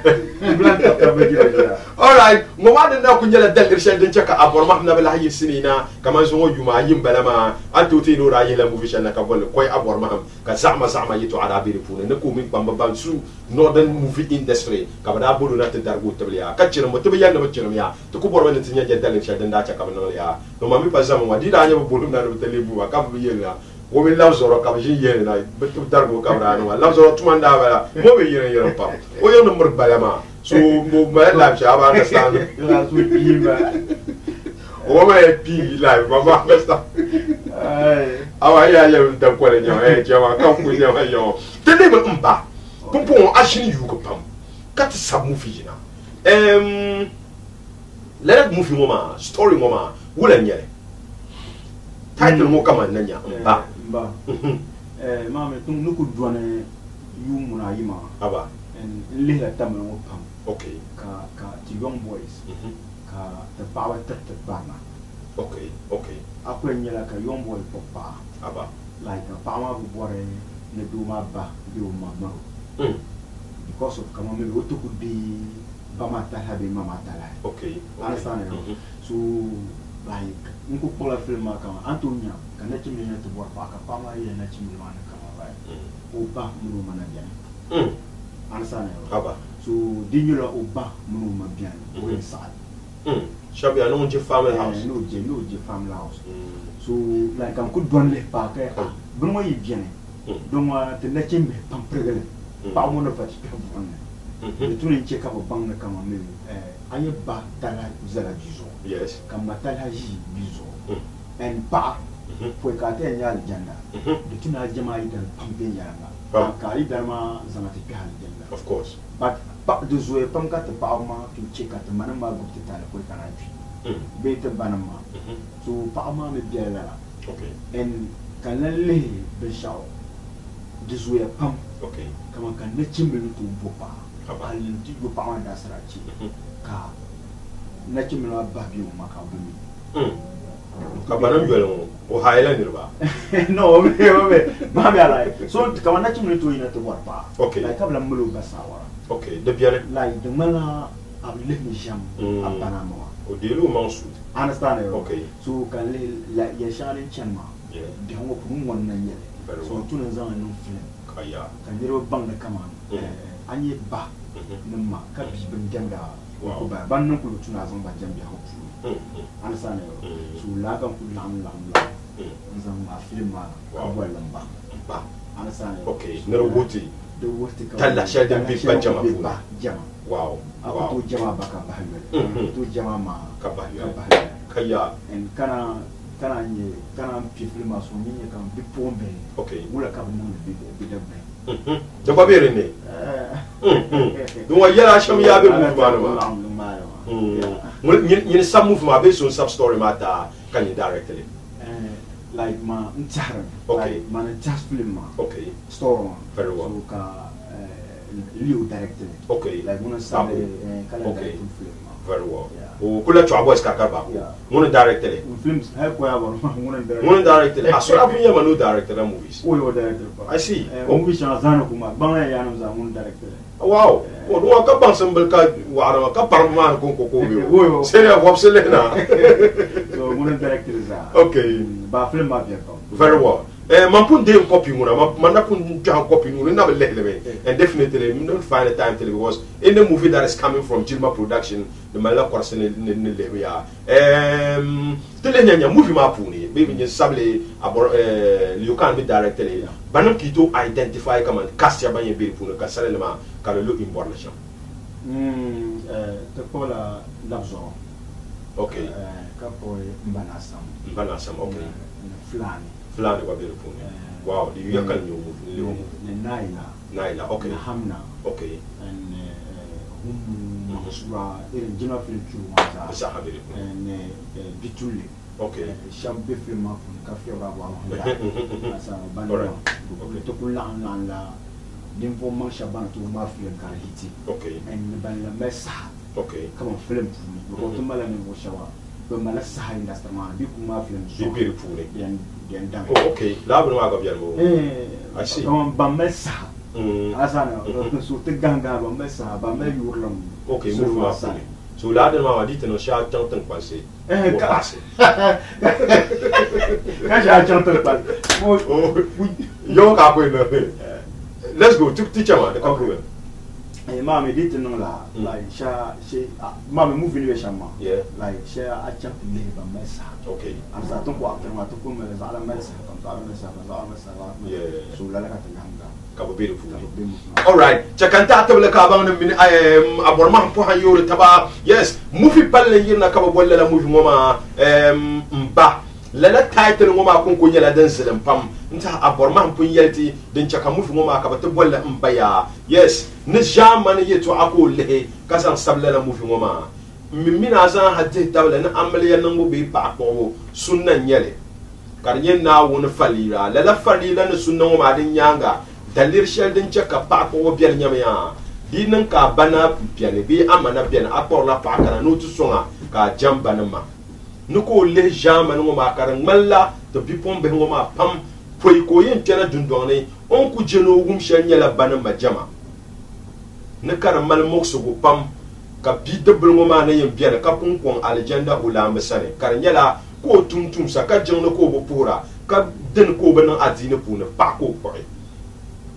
blan ta ba gira all right mo wade na ko nyela del irshad den chaka abor ma na bala yi sinina kama zo yuma yim bala ma anto te no ra yela mu fisha na ka bol koy abor ma ka zama yitu arabi ripune ne ko min pamba ban su northern movie industry ka bada bodo na te dargo tabliya ka chira mo tabiya na chira ya to ko bor wala tinya del irshad da cha kam no ya no mami pa zama wadi da nya bo na do telebu ka bu yela wo mi law zoro ka ji yele na betu dargo ka bra no law zoro tuma nda bala mo be yele pa o yo no mur balama so mo ma la cha ba understand la su pima o ma pi la ba understand ai awa ya da ko le nya jama ka ku nya yo tele ba mba pompon ashini yu ko pam kat sabu fi na let movie moma story moma wula nyere title mo kama nanya mba mama tung nuku duane yu muna yima aba en lehla tamel mo pam okay ka the young boys ka the power tet bana okay akwe nyela ka young boy papa aba like pa ma bu bore ne do ma ba do ma ma because of kama me wotu ku di Mama Tala. Okay. Understand? So, like, nko pola film kama Antonia, kana chimwe to work paka pama ye na chimwe mana kama right. Oba munu mana bian. Understand? Aba. So, dinyola oba munu ma bian. Go inside. Shabi ano je family house. No je family house. So, like am ko don le paka. Bunwa yi bian. Donc te na chimwe pam pregele. Pa mo na fati pe bon. Le tour in check up bang kama mimi aye ba tala zala bizo yes kama tala ji bizo and pa foi ka te nya aljanna de tuna jama idan pampe yanga ka idan ma zamati pe aljanna of course but pa de zoe pam ka te pa ma to check at manama gupte tala foi kana fi be te banama so pa ma me biela okay and kanale be shaw de zoe pam okay kama kan ne chimbe to bopa alin tigo pa wanda sarachi ka na chimela babi o makabumi ka banam yelo o hayla nirba no me mami ala so ka na chimela to ina to warpa okay like kabla mulu basawa okay de bien like de mala abile mi jam apana mo o delu mansu understand okay so kan le la ya shani chanma de ho ko mun wannan yele so tunan zan nan film kaya kan yero bang da kama anye ba numa ka bi bin janga ko ba ban nan ku tuna zan ba jambi ha ku understand so la kan ku lam zan ma film ma ka boy lamba ba understand okay na roboti the worst ka talla shadan bi ba jama fu jama wow to jama ba ka ba to jama ma ka ba kaya en kana nye kana pi film ma so ni kan bi pombe okay wala ka mun bi da ba da ba bere ne donc yala sham ya be mouvement ma ni sam mouvement be so sub story mata kan directly like ma ntara okay ma just film ma okay story very well so ka Leo directly okay like one sabe kala film very well o kula chwa boys kakaba one directly films ha ko ya ba one directly asura bunya manu director movies o yo director I see movies na zana kuma bana ya no za one director wow o do ka ban sambal ka wara ka parma ko bi seria wapsele na so one director za okay ba film ma bien very well man put them copy muna man na put down copy muna na be and definitely we don't find a time to because in the movie that is coming from Jilma production the mala person in level ya tele nyanya movie ma puni baby ni sable abor you can be directly banam kito identify come and cast ya banye be puni ka sale ma ka lo information te pola labzo okay ka po mbanasam okay fulani wa bere puni wow di yakal nyomu Naila okay Hamna okay and Mahsura in general film and Bitule Okay. Chambe film ma ka fi ora wa asa bana to kulan lan la dimpo man shaban to ma film ka hiti okay and ban la mesa okay kama film ko to mala ne mo shawa to mala sahay ndastama bi ku ma film so bi pule yan dan okay la bu ma ga bian mo I see kama ba mesa asa na so te ganga ba mesa ba me yurlam okay mo ma pule so la de ma dit no sha tant passé passé quand j'ai chanté pas yo ka ko no let's go teacher man the couple mama dit non la like sha she mama movie ni shama yeah like she a chap le ba mesa okay asa to ko akter ma to ko me za la mesa comme ça la mesa yeah so la ka tanga ka bo beautiful all right chakanta tabla ka ba min aborma po han yoro taba yes movie palle yirna ka bo bolle la movie moma mba lala title ngoma kon ko nyala dan zilim pam nta aborma pun yelti den chaka movie ngoma ka ba te bolle mbaya yes ne jamane yeto ako lehe kasan sabla la movie ngoma mimina zan hadde tabla na amaliya nango be pa ko sunna nyele karnyen na wona falira lala falira ne sunna ngoma din nyanga dalir shel din chaka pa ko biel nyamya dinan ka bana biel bi amana biel apor la pa kana no tu songa ka jamba ma nuko le jamane ngoma karan malla to bipon be ngoma pam foi ko yin tena dundone on ku jeno gum shel nyala bana majama ne karan mal mokso go pam ka bi debul ngoma na yin biel ka pun kon aljanda ulama sare karan nyala ko tumtum sa ka jeno ko bo pura ka den ko bana adine puna pa ko ko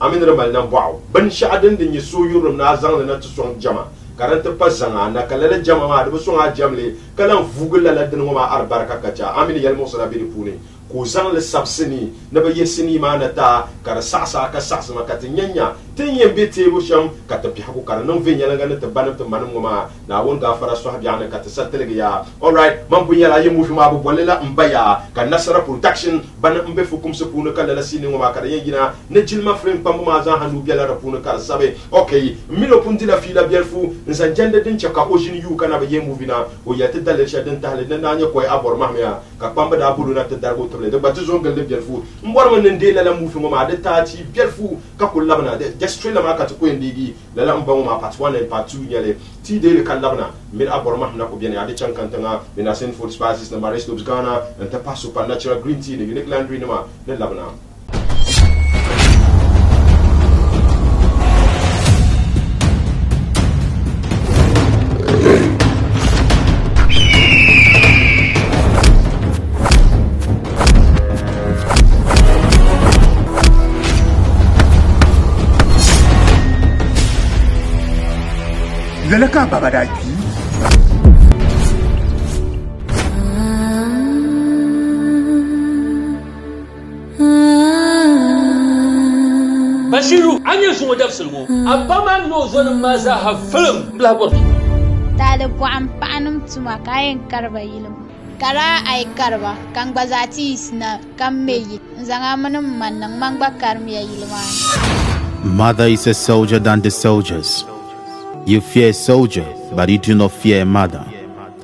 amin ramal nan ba'u ban sha'adin din ya so yurum na zan na tson jama karanta pasanga na kalala jama ma da so nga jamle kalan fugula la din ma arbaraka kacha amin yal musala bi pune ko zan le sabsini na ba yesini ma na ta kar sasa ka sasa ma katinyanya tin yembe tebo sham katapi haku kar non venya la ngana ta banam ta manum ma na won ga fara so habiana ka ta satele ya all right man bunya la yemu fuma bu bolela mbaya ka nasara production ban mbe fukum se puna kala la sini ngoma kar yengina ne jilma frame pam ma zan hanu biala ra puna kar sabe okay milo punti la fila bielfu nsan jende din chaka ojin yu kana ba yemu vina o yata dale shaden tahle na nya koy abor mahmya ka pamba da bulu na ta dargo to le de batu zongal de bielfu mbor man ne la mu fi ngoma de tati bielfu ka kullabna de Australia ma ka to ko ndigi la la mbamu ma part 1 and part 2 nyale ti de le kalabna mir abor mahna ko bien ade chankantanga bina sen food spices na Maris Lobes Ghana and ta pass supernatural green tea the unique laundry ma de labna Lalaka babadaki Bashiru an yi sun wadaf sulmo abba ma no zonin ma za ha film blabot tale bu an panum tuma kayan karba yilim kara ay karba kan bazati isna kan meyi zanga manum mannan man bakar mi yilma. Mother is a soldier than the soldiers. You fear a soldier, but you do not fear a mother.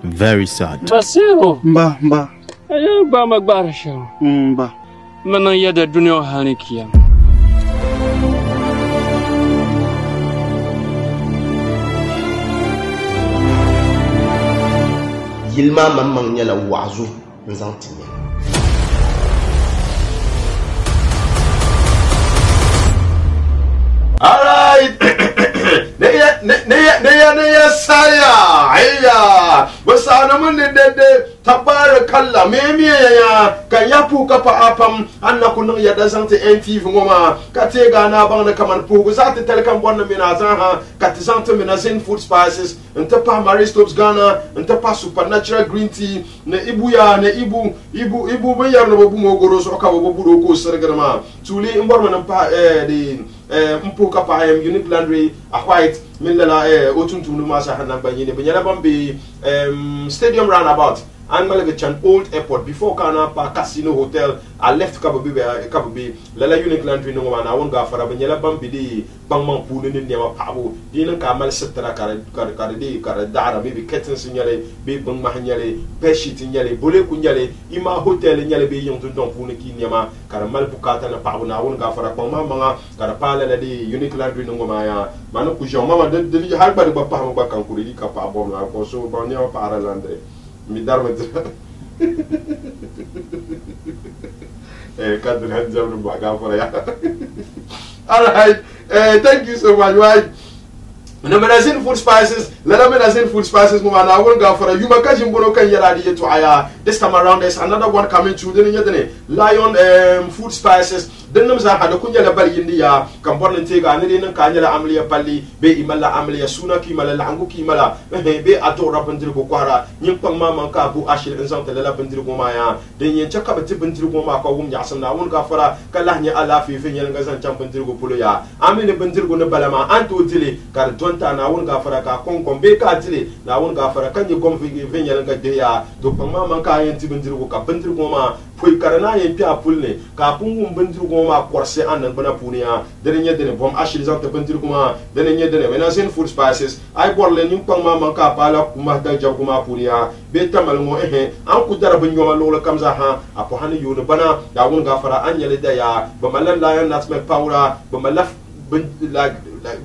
Very sad. Basiru. Mba. Ayo ba magbara sho. Mba. Mana yada dunya hanikiya. Yilma mamman nyala wazu nzantinya. All right. Neya saya ayya wasana mun de tabarakallah memiya ya kan yapu kapa apam annakun ya da sante NTV ngoma kate gana bang na kaman pugu zate telkan bonna mina zanha kate sante mina Zen Food Spices nta pa Maris Lobes Ghana nta pa supernatural green tea na ibu ya na ibu ban yar no babu mogoro so ka babu do ko sergama tuli imbor man pa de mpo kapa unique laundry a white min la otuntum no masa hanan banyine banyala bambe stadium roundabout an malaga chan old airport before kana pa casino hotel a left kababi lala unique laundry no ma na won ga fara ba nyala bam bidi bang mang pulu ni nyama pabo dina ka mal setra kar dara maybe curtains nyale be bang ma nyale bedsheet nyale bole ku nyale ima hotel nyale be yong don pulu ki nyama kar mal bukata na pabo na won ga fara bang ma manga kar pala la di unique laundry no ma ya manu ku jo mama de har ba ba pa ba kan ku ri ka pa bom na ko so ba nyama para landre mi darma Kadri hanjam no baga for ya. All right. Thank you so much. Why? No menazin food spices. Lala menazin food spices. Mo na won ga for you. Makaji mbono kan yara di to aya. This time around there's another one coming through. Then Lion food spices. Then nam za hada kunya la bali india kambon ntega ne den kanya la amliya palli be imala amliya suna ki mala langu ki mala be ato rabandir ko kwara nyin pang mama ka bu ashir insan tala la bandir ko maya den yin chaka bati bandir ko ma ko wum ya sanna won ka fara kala nya ala fi fi nyen ngazan cham bandir ko pulo ya amine bandir ko ne balama anto dile kar donta na won ka fara ka kon kon be ka dile na won ka fara kan ni kom fi nyen ngade ya to pang mama ka yin ti bandir ko ka bandir ko ma foi karana yin pia pulne ka pungum bandir ko ma korse anan bana punia dene dene bom ashir zanta bandir kuma dene dene menazin food spices ay borle nyum pang ma manka pala kuma da jaw kuma punia be tamal ngo an ku dara ban nyoma lolo kamza ha apo hani yono bana da won gafara an yele da ya ba malan la yan natme paura ba malaf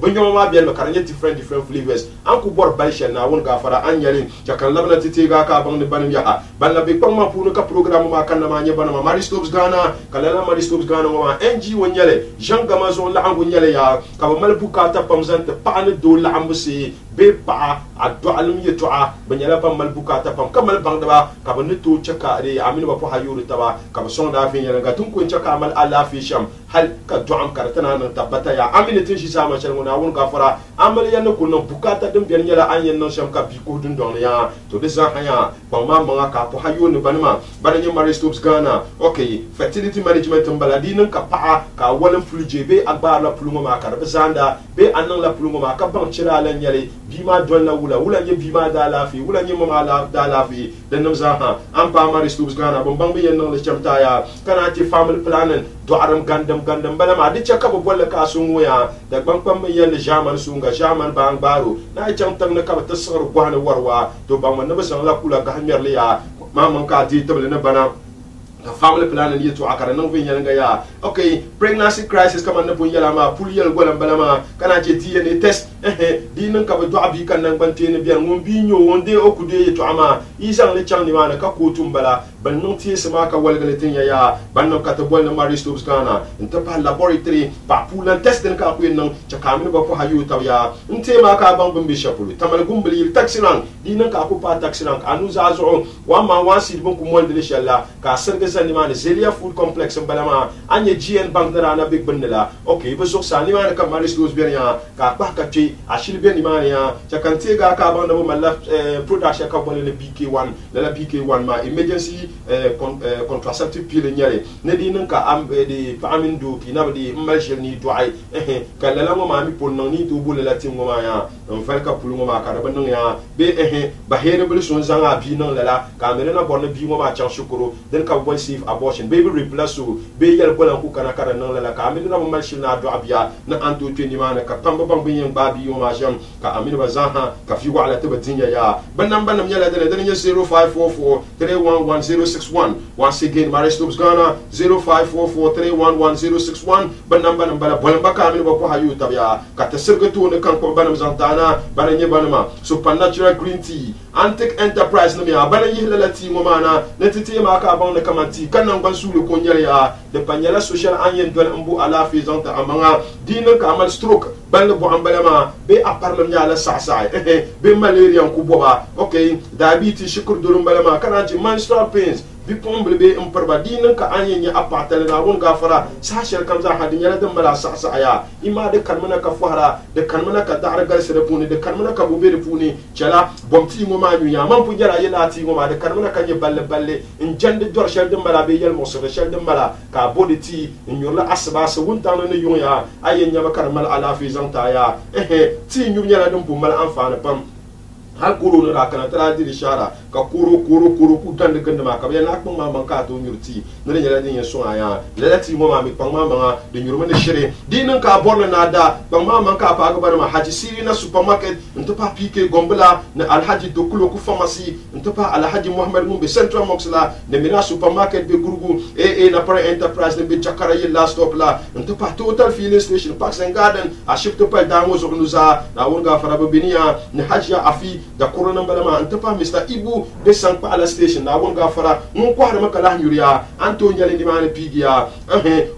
banyo ma bien makaranya different flavors an ku bor baishel na won gafara an yalin jakan labna titi ga ka bang ne banim ya ban la be pang ma punu ka program ma kan na ma nye bana ma Maristobes Ghana kalala Maristobes Ghana ma NG won yale janga ma zo la angu yale ya ka ba mal bukata pamzant pa ne do la ambusi be pa adu alim yetoa banyala pam mal bukata pam kamal bang da ka ba ne to chaka re amin ba po hayuru taba ka ba son da fin yala ga tun ko chaka mal ala fi sham hal ka du'am karatana nan tabata ya amin tin shi sama ngona won gafara amal yanno kuno bukata dum ben nyala an yanno sham ka bi ko dun don ya to desa haya ba ma manga ka po hayo ne banima baranya Maristobes Ghana okay fertility management mbaladinin ka pa ka walan fulje be agba la pulungo ma ka zanda be anan la pulungo ma ka ban chira la nyale bima don la wula nye bima da lafi wula nye mama la da lafi dan nam za ha an pa Maristobes Ghana bon bang be yanno le chamta ya kana ti family planning do aram gandam bala ma di chaka bo bolle ka sungu ya da bang pam yelle jaman sunga jaman bang baro na cham tang na ka ta sar gwana warwa to bang man na san la kula ga hamyer le ya mamman ka di table na bana ka family plan ni to akara nan vin yanga ya okay pregnancy crisis kama na bun yala ma pul yel golam bala ma kana je DNA test di nan ka ba do abi kan nan ban tene bian ngom bi nyo wonde okude to ama isan le chang ni mana ka ko tumbala ban non tie sama ka walgale tin ya ban non ka to bol na Maristobes Ghana nta pa laboratory pa pulan test den ka ko nan cha kamin ba ko hayu taw ya nte ma ka ban bun bi shapulu tamal gumbali taxiran di nan ka ko pa taxiran anu za zo wa ma wa si bon ko mol de inshallah ka serga sanimane Zelia Food Complex balama anye GN Bank na big bandela okay ba sok sanimane ka Maristobes Ghana ka pa ka ti ashil ben imane ya chakante ga ka banda bo malaf production ka bole le BK1 la BK1 ma emergency contraceptive pill nyale ne di nan ka am de amin do ki na di malshel ni doai ka la ma mi pon non ni do bole la tin ma ya on fel ka pulu ma ka da ban ya be ba here bele son zanga bi non la ka mele na bon bi ma chan shukuru den ka boy safe abortion baby replace so be yel ko lan ku kana kada non la ka mele na malshel na do abia na anto tweni ma na ka pamba bang bi yen ba bi ma jam ka amin ba zaha ka fi wa ala tabatin ya banam yala da 0544 311061 once again Maristobes Ghana 0544 311061 banam bala bolamba ka amin ba ko hayu tabya ka tasirga to ne kan ko banam zantana bananye banama supernatural green tea antique enterprise no ya bananye lalati mo mana netiti ma ka ban ne kamanti kanan ban sulu ko nyala ya de panyala social anyen dol mbu ala fi zanta amanga dinan ka amal stroke banga bo ambalama be aparlam nyala sa be malaria ko boba okay diabetes shukur durum balama kana ji menstrual pains bi pomble be imparba dinan ka anya apatale na won gafara sa shel kamza hadin yala dan mala sa ya ima de kanmana ka fuhara de kanmana ka dara gal sere puni de kanmana ka bobe de puni chala bomti mo ma nya man pu jara yela ti mo ma de kanmana ka nye balle in jande dor shel dan mala be yel mo so shel dan mala ka bodi ti in yorla asba so wunta no ne yonya ayen nya ba karmal ala fi zanta ya ti nyum nyala dum pu mal anfana pam hal koro no ra kana tara di shara ka koro ku gande gande ma ka be na kpang ma ka to nyurti no le nyala din so aya le ti mo ma mi kpang ma de nyurma ne shere di nan ka borla na da kpang ma ka pa ga bar ma haji siri na supermarket nto pa pike gombla na alhaji dokulo ku pharmacy nto pa alhaji muhammad mumbe central moxla ne mina supermarket be gurgu na para enterprise ne be jakara yi last stop la nto pa total filling station parks and garden a shifto pa dango zo nuza na wonga fara be binia ne haji afi da corona balama nto pa mr ibu be sanpa ala station na wonga fara mun ko hada makala nyuriya anto nyale ndi mane pigia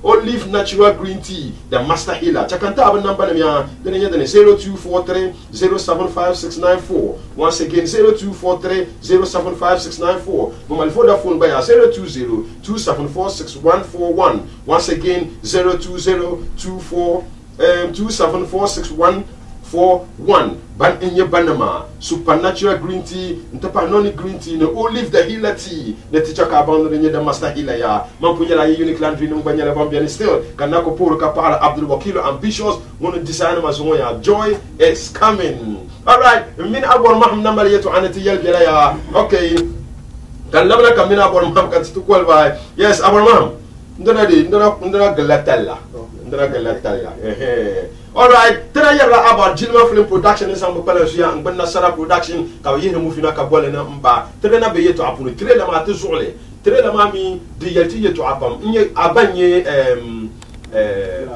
olive natural green tea the master healer chakanta abin number ne ya dene ya dene 0243 075694 once again 0243 075694 my Vodafone by 020 2746141 once again 020 2746141 ban inye banama supernatural green tea ntapa noni green tea no olive the healer tea ne ticha ka ban ne da master healer ya man punya la unique laundry no banya la bambia still kanako poro ka para Abdul Wakil ambitious one design mazungo ya joy is coming. All right, min abor maham number yetu anati yel bela ya okay kan labna kam min abor maham kan tu kol bay yes abor maham ndana galatalla all right tena yalla about Jilma film production is am pala suya ngbanna sara production ka yene mu fina ka bolena mba tena be yetu apunu trailer ma te zole trailer ma mi de yelti yetu abam nye abanye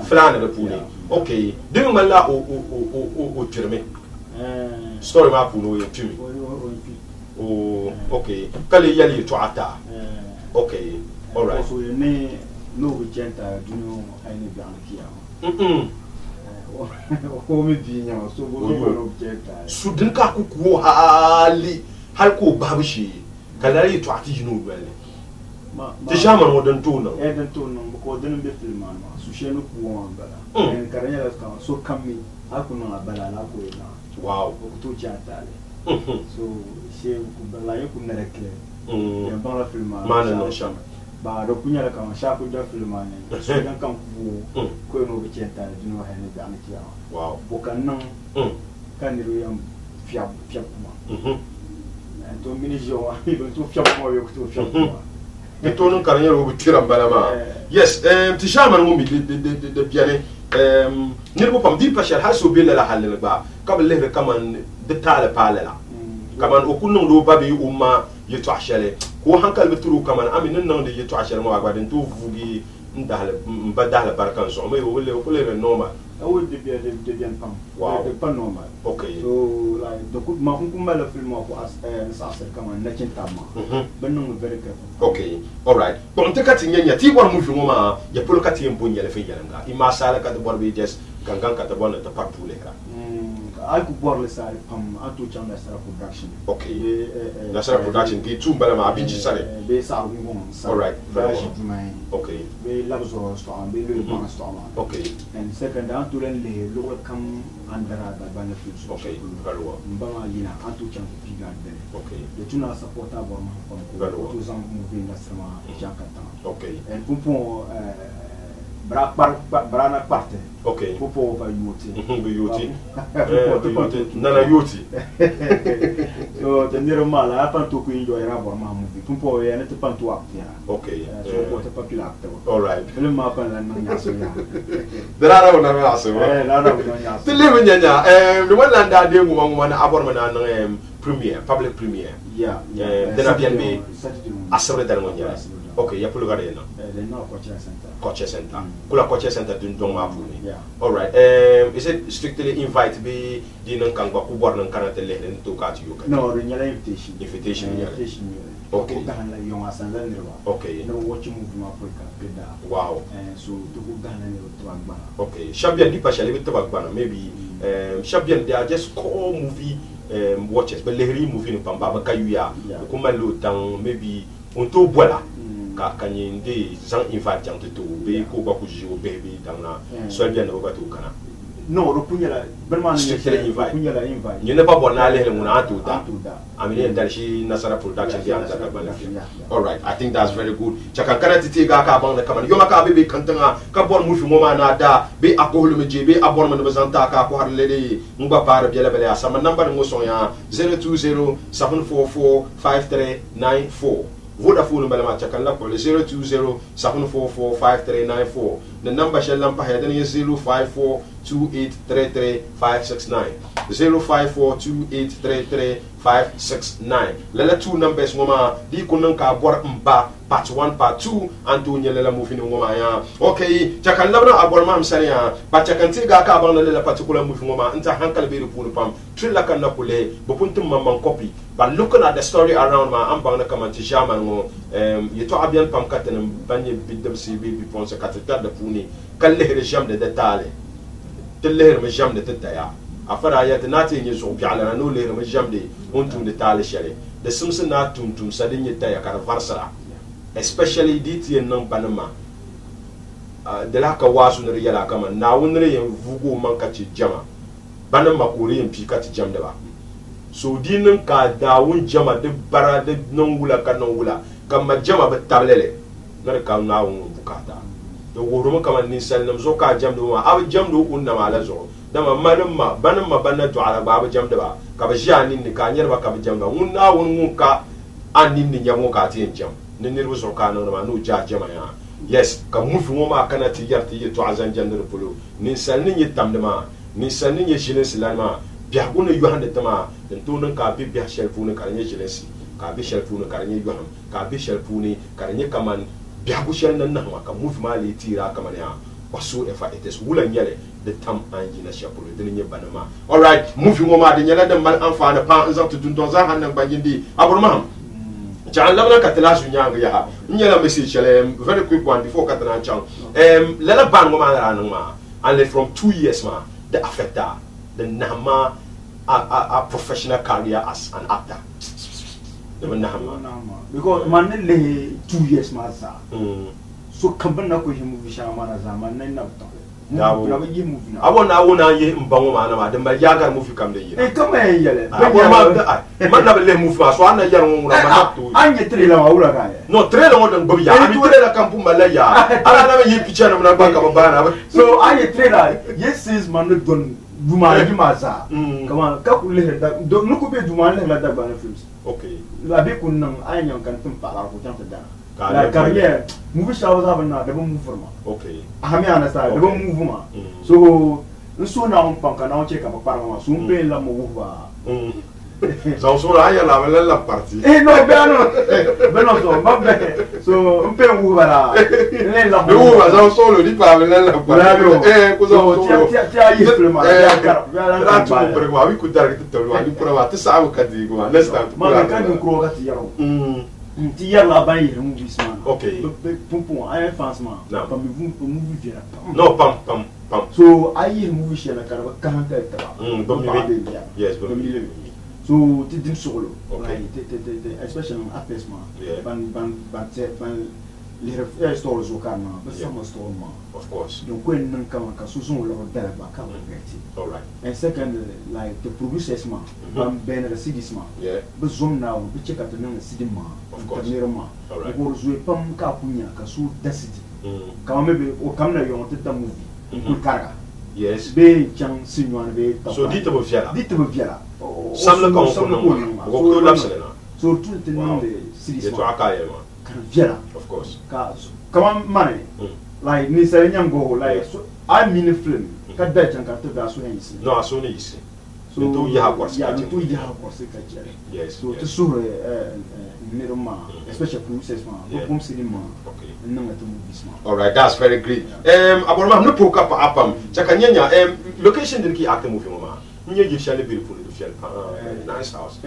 flana de puni okay dinga mala o terme story ma punu yo tumi okay kale yali to ata okay all right so ne no vigenta duno aini biankia o mi binya so go no vigenta sudin ka ku hali hal ko babushi kalari to ati jino wele te jaman modern tono den tono ko den be filman ma su shenu ku won bala en karanya la ka so kammi akuna bala la ko ina wow ko to jatale so she ku bala yoku nerekle en bala filman mana no shama ba do kunya la kama sha ku da filman ne so dan kan ku ko no be chenta dino ha ne ba metiya wow bokan nan kan ru yam fiab kuma to mini jo wa bi to fiab kuma yo to fiab kuma to non karanya ro tiram balama yes ti shaman mo mi de biane nirbo pam di pashal haso bela la halal ba kabal le kaman de tala pala kaman okunno do babi umma yeto ashale ko hankal beturu kaman aminin nan de yeto ashale mo agbaden to vugi ndahal mbadahal barkan so me wole ko le normal would be bien pam wow pas normal okay so like the good ma kuma la film ko as kaman na cintama benno very careful okay all right bon te kati nyanya ti war mu fi ngoma ya polo kati yembo nyele fe yelanga ima sala ka de bor be just gangan ka de bon ta partout le ra I could bor le sale pam atu changa sara production okay la sara production ki tu mbala ma abinji sale be sa ngom all right okay be labzo sto be le bon sto okay and second atu len le lo kam andara da benefits okay galwa mbama lina atu changa piga de okay de tuna supporta bor ma pam ko to zam movie industry jakata okay and pumpon brana parte okay pupo va yuti be yuti nana yuti so tenere mala apa to ku enjoy ra bor ma movie pupo ya ne te pantu aptia okay so ko te papila actor all right film ma pan la nanya so ya dara na na so la na nanya te le nyanya de wala nda de nguma na abor ma na premiere public premiere yeah then bien be asore dal ngonya okay ya pulu gade na no coaching center kula coaching center dun dong ma puni all right is it strictly invite be di nan kan ko bor nan kanate le den to ka ti yo no nyala invitation okay dan la yo asan la ne wa okay no watch movie ma Africa beda wow so to go dan la ne to agba okay champion di pa chale be to agba maybe champion they are just core movie watches but lehri movie ni pamba ba kayuya ko malo tan maybe on to bola ka kanyinde zan invite jang to be ko ba ku jiwo baby dan na so bien no ba to kana non ro punyala vraiment strictly invite punyala invite ñu ne pas bon na le nguna tuta amine ndal shi nasara production di anta ka bana all right I think that's very good chaka kana titi ga ka bang kaman yo maka be kantanga ka bon mu fi mo ma na da be akolu me je be abon man bazanta ka ko har lele ngba par biela bele asama number ngo son ya 020 744 5394 Vodafone balama chaka la ko 020 744 5394 the number shall lampa headen 054 2833 569 054 2833 569 lala two numbers ngoma di kunan ka bor mba part 1 part 2 antonia lala movie ngoma ya okay chaka labna abor mam sania ba chaka ntiga ka ban lala particular movie ngoma nta hankal be report pam trilla kan na kule bopuntum mamman copy but looking at the story around ma am bang na kamanti jaman ngo yeto abian pam katen banye bidem cb bi ponse katata da puni kalle rejam de detale تلهر مجام لتتايا أفرا يتناتي ينزو بيعلنا نولهر مجام دي هنتم لتالي شالي the سمسن ناتم سادين يتايا كار فارسرا especially ديتي ينم بانما دلاكا واسو نريالا كما ناون نريا فوغو مانكاتي جاما بانما كوريين بيكاتي جام دبا so دينن كا داون جاما دي برا دي نونغولا كا نونغولا كما جاما بتابلele نركا ناون بكاتا the world come and sell them so ka jam do ma ab jam do unna mala zo dama manama banama banatu ala baba jam da ba ka ba jani ni ka nyer ba ka ba jam da unna won ka anin ni nyamo ka tin jam ni nirbu so ka no ma no ja jama ya yes ka mu fu ma kana ti yarti to azan jandar pulu ni sal ni yitam da ma ni sal ni yeshine silama biya guna yohande tama den to nan ka bi biya shel fu ne ka nye jilensi ka bi shel fu ne ka nye yoham ka bi shel fu ne ka nye kaman biagushel nan na maka move mali tira kama ne waso efa etes wula nyale the tam anji na shapulu de nye banama all right move mo ma de nyala de man amfana pa nza to dundon za hanan bangindi aburma chan lamna katala su nyanga ya nyala message chale very quick one before katana chan lala ban mo ma ran ma and from 2 years ma the affecta the nama a professional career as an actor because man le 2 years ma sa so kamban na ko himu bisha mana zaman nan na ta na ba yi movie na abona ye mbango mana ma da ba yagar movie kam da yi kama yin yale man na le movie ma so an yar mo na ma to an ye trailer ma wura ka no trailer mo dan gobi ya ami trailer kam pu malaya ala na yi picture na ba ka ba na so an ye trailer yes is man don duma ji ma sa kama ka ku le da no ku be duma le la da ba na films okay la be kun nan ayan kan tum pa la ko tan da la carrière movie shaw za ban na da ban mu forma okay ahami ana sa da ban mu ma so nso na on pan kana on che ka pa ma so mpe la mo wa so so la ya la partie no beno so mabbe so mpe mu bala le la mo wa so solo di pa la partie ko so ti ayi film ya kar la tu mo prego abi ku dar ki to wa di prova ti sa ka di go next time ma ka ni ko ka ti yaro ti yar la ban yi mu bisman okay pum ay fancement pa mi mu viera no pam so ayi mu vi shela kar ba kan ka ta ba mi yes ba mi so ti dim solo right especially on apesma ban les stores au karma but some store ma of course donc when nan kama ka so son lo dela ba ka verti all right and second like the producers ma ban ben the cities ma but zoom now we check out the city ma of course ma ko zo pam ka kunya ka so density kama maybe o kamna yo tata movie ku karga yes be chang sinwan be so dite bo fiala samle ko ko lapsela so tout le monde cities to akaya ma viera of course come money like ni say nyam go like so I mean film ka da chan ka to da so hen isi no aso ne isi so to ya ha kwasi ya to ya ha kwasi ka chere yes so to so miroma especially process ma ko cinema okay nanga to movies ma all right that's very great aborma no poka pa apam chaka nyanya location din ki acte movie mama nye je shale bi pour le fiel nice house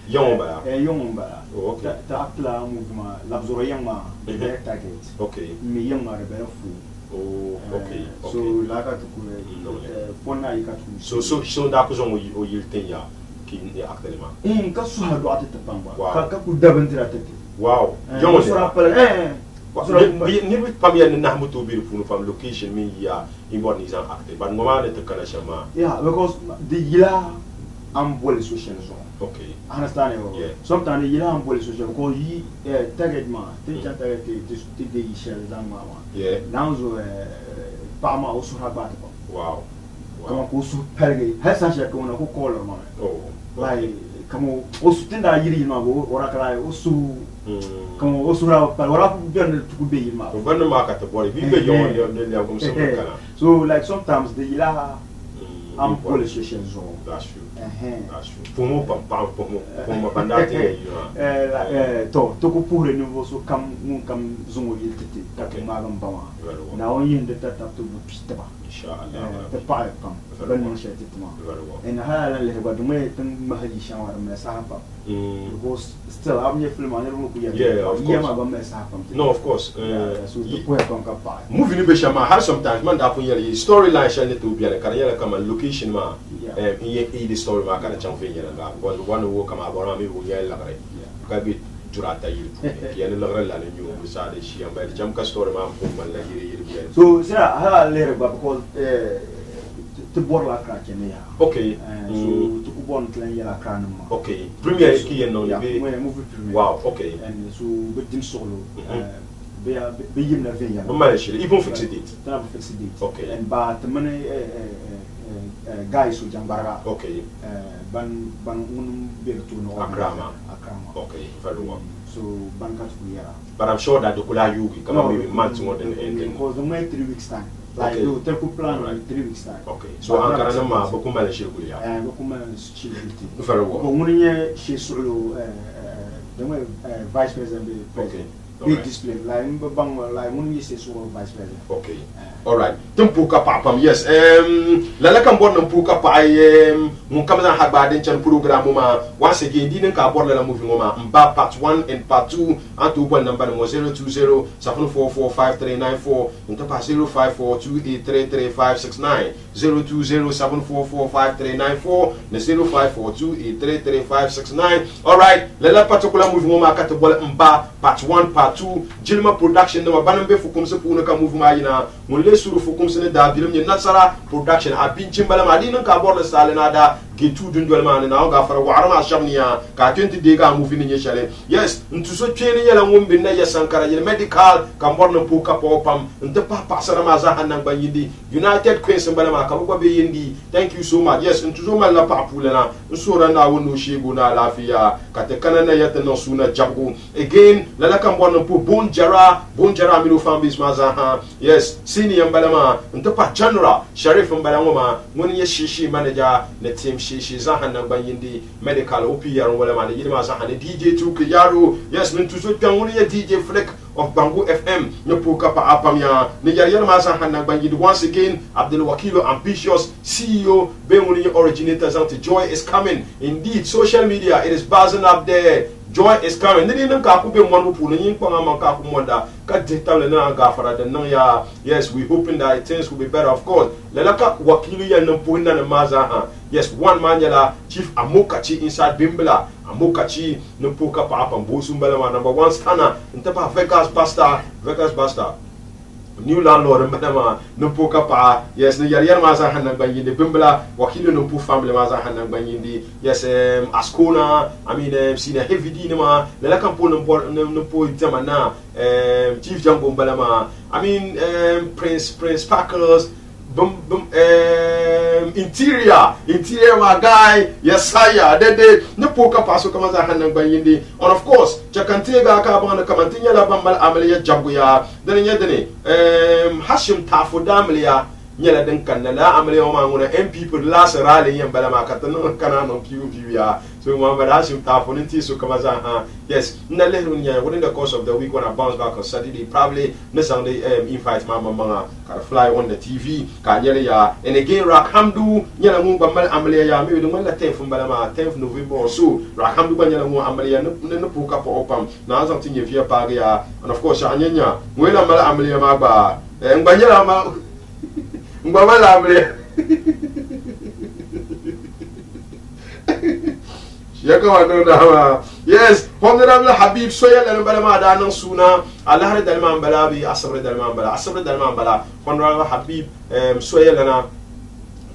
Yomba. Yomba. Okay. Ta mouvement l'absoro yama be target. Okay. Me yama be fu. Oh, okay. So la ka to pona ika to. So da ko zon o yilten ya ki actuellement. Ka su ha do atete pamba. Ka ku dabantira tete. Wow. Yomo so rappel ni bi pamia na moto bi fu from location me ya in born is an actor but mama de kana shama yeah because the yila am bol social so okay understand you yeah. Sometimes the yila am bol social because he target man think target to the shell zama yeah now so pama also have wow kama kuhusu pelge hasa shaka una ko color man oh like kama osu tinda yiri ma go ora kala osu kama osu ra pa ora ku ben ku be yiri ma ko ban ma ka to body bi be yo ne ya gum so kana so like sometimes the yila am polish zone that's true that's true pomo pomo bandate you to ko pour niveau so kam zongo yititi ta ko magam bawa na on yin de ta to piste ba inshallah te pa kam ban mon shati tuma en hala le ba dume tan mahaji shawar me sahaba because still am ye film anyo ko ya ma ba me sahaba no of course so the point kom ka pa movie ni be shama har sometimes man da fun yele storyline shane to biya kan yele kama location ma the story ma kana chan fe yele ga ko one wo kama ba mi wo yele la gare ka bi turata yi yani la gare la ne ñu sa de shi am ba jam ka story ma ko man la yiri biya so sira hala le ba because to bor la ka kene ya okay so to ko bon plan yela kan ma okay premier ki yen no be movie premier wow okay and so be dim solo be yim na ve ya ba ma shi even fix it ta fix it okay and ba te mane guys so jambara okay ban un be to no akrama okay very well so ban ka to yara but I'm sure that the kula yugi come maybe months more than anything because the 3 weeks time like you take a plan in 3 weeks time okay so ankara na ma boku mala shi kulia boku mala shi very well ko munye shi solo the vice president okay big display like bang like munye shi solo vice president okay all right tempuka papam yes lala kan borna puka pa mun kamza haba den chan program ma once again dinin ka borna la movie ma mba part 1 and part 2 antu bon number mo 020 7445394 into pa 0542833569 020 7445394 na 0542833569 all right lala particular movie ma ka to bol mba part 1 part 2 Jilma production na banambe fukum se puna ka movie ma yina mun le suru fukum se ne da bilim ni nasara production abin chimbala ma dinan ka borla salena da gitu dundwal ma na ga fara warama shamniya ka 20 de ga movie ni shale yes ntuso twene yala ngombe na ya sankara yele medical ka borna puka popam nte papa sara ma za hanan ban yindi United Queens mbala ma ka ko be yindi thank you so much yes ntuso ma la papula na nsura na wono shego na lafiya ka te kanana yata no suna jabu again lala kan borna pu bon jara mino fambis ma za ha yes senior mbala ma nte pa general Sharif mbala ngoma ngoni ye shishi manager na team shi za hanan ban yindi medical OPR wala ma ni ma za hanan DJ Tuke Yaro yes min tuso ngoni ye DJ Fleck of Bangu FM ne puka pa apamya ni yar ma za hanan ban yindi once again Abdul Wakilo ambitious CEO be ngoni ye originators and joy is coming indeed social media it is buzzing up there joy is coming ni nan ka ku be mon pu ni kwa ma ka ku monda ka detail na ga fara da nan ya yes we hoping that things will be better of course lalaka Wakilo ya nan pu na maza ha yes one man yala chief Amokachi inside Bimbla Amokachi no puka pa apa bosu mbala ma number 1 scanner ntapa Vegas Basta new landlord madama no puka pa yes ni yar ma za hanan ban yindi Bimbla Wakilo no pu family ma za hanan ban yindi yes Askona I mean sina heavy di ma lalaka pu no pu jamana chief Jambo mbala ma I mean Prince Packers interior my guy yes saya dede ne poka paso kama za hanan ban yindi and of course chakantega ka bana kamantinya la bambal amaliya jabuya dene Hashim Tafuda amaliya nyala den kanala amaliya ma nguna MP pour la serale yem bala ma katano kana no piu ya so Muhammad Hashim Tafuninti so kama za yes nalehru nya within the course of the week when I bounce back on Saturday probably no Sunday invite mama manga ka fly on the TV ka nyele ya and again Rakhamdu nyala mu bambal amaliya ya me do ngala 10th mbala ma 10th November so Rakhamdu ba nyala mu amaliya no puka po opam na azam tinye via page ya and of course anyanya ngwela mbala amaliya ma ba nganyala ma ngwala amaliya yaka wano na Yes, Honorable Habib Soyel and Balama Danan Suna, Allah Dalman Balabi, Asabra Dalman Bala, Asabra Dalman Bala, Honorable Habib Soyel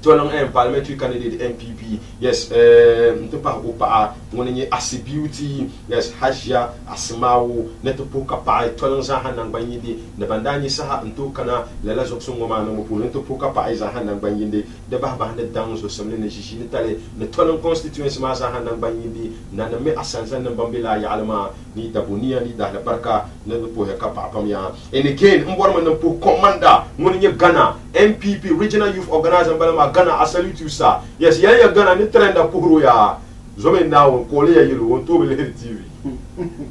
and parliamentary candidate MPP. Yes, Ntopa Upa, Moninye Asibuti, yes, Hajia, Asimao, Netopoka Pai, Tolanzahan and Banyindi, the Bandani Saha and Tokana, Lelas of Sungomana, Netopoka Pai Zahan and Banyindi, the Babahanded Downs of some Lineage in Italy, the Tolan constituency Mazahan and Banyindi, Naname Asansan and Bambila Yalama, Nita Bunia, Nita Parka, Nepoheka Papamia. And again, Umborman Commander, Moninye Ghana, MPP, Regional Youth Organizer, Balama Ghana, I salute you, sir. Yes, yeah, Ghana, ni trend of Puruya. Zomen now, Korea, you want to be TV.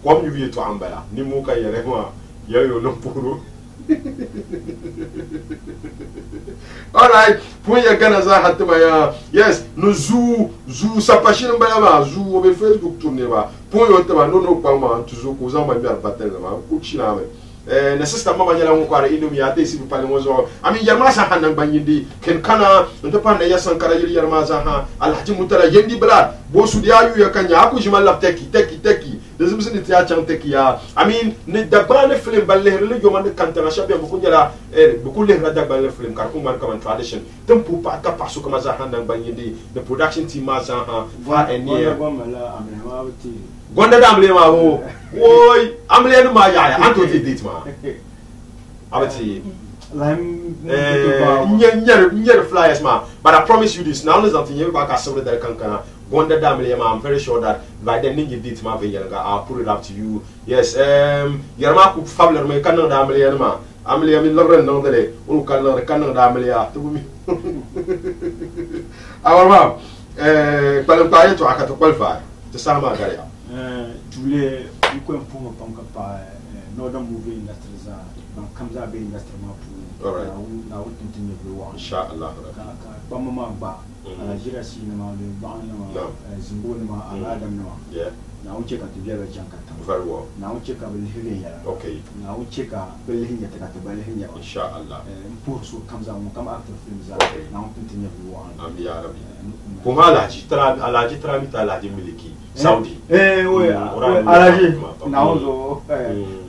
Come you to Ambala, Nimuka Yerema, Yayo no Puru. Alright, Puya Ghana Zahatamaya. Yes, no zoo, Sapashin Balama, zoo over Facebook to never. Puyo no Pama to Zukuzama Batella, Kuchiname. Na sister mama nyala ngwara indomi ate si pale mozo ami yarma sa hanan banyindi ken kana ndo pande ya sankara yiri yarma za ha alhaji mutara yendi bla bo su dia yu ya kanya aku jimal la teki dezum sin tiya chan teki ya amin ne dabane film balle hele yo man kanta na shabe bu kunjala bu kulle rada balle film kar kuma comme tradition tempo pa ta pasu kama za hanan banyindi the production team ma za ha va enia Gonda damle ma wo woy amle no ma ya anto te date ma abati nyer flyers ma but I promise you this now listen to you back as somebody that can Gonda damle ma I'm very sure that by then ningi date ma ve yanga I'll put it up to you yes yarma ku fabler me kan damle ma amle mi logren no dele ul kan damle ya to mi our ma palam to akato qualify to sama garia tous les pour Northern Movie Industries Kamza Bay Industry pour na continue to inshallah ba mama ba Nigeria cinema le ba Zimbo ma Adam no na uche ka tujera jankata very well na uche ka bilhinya okay na uche ka bilhinya takata bilhinya inshallah pour so Kamza mo kam actor films na continue to am ya rabbi kuma alaji tramita alaji miliki Saudi. Oui, alaji naozo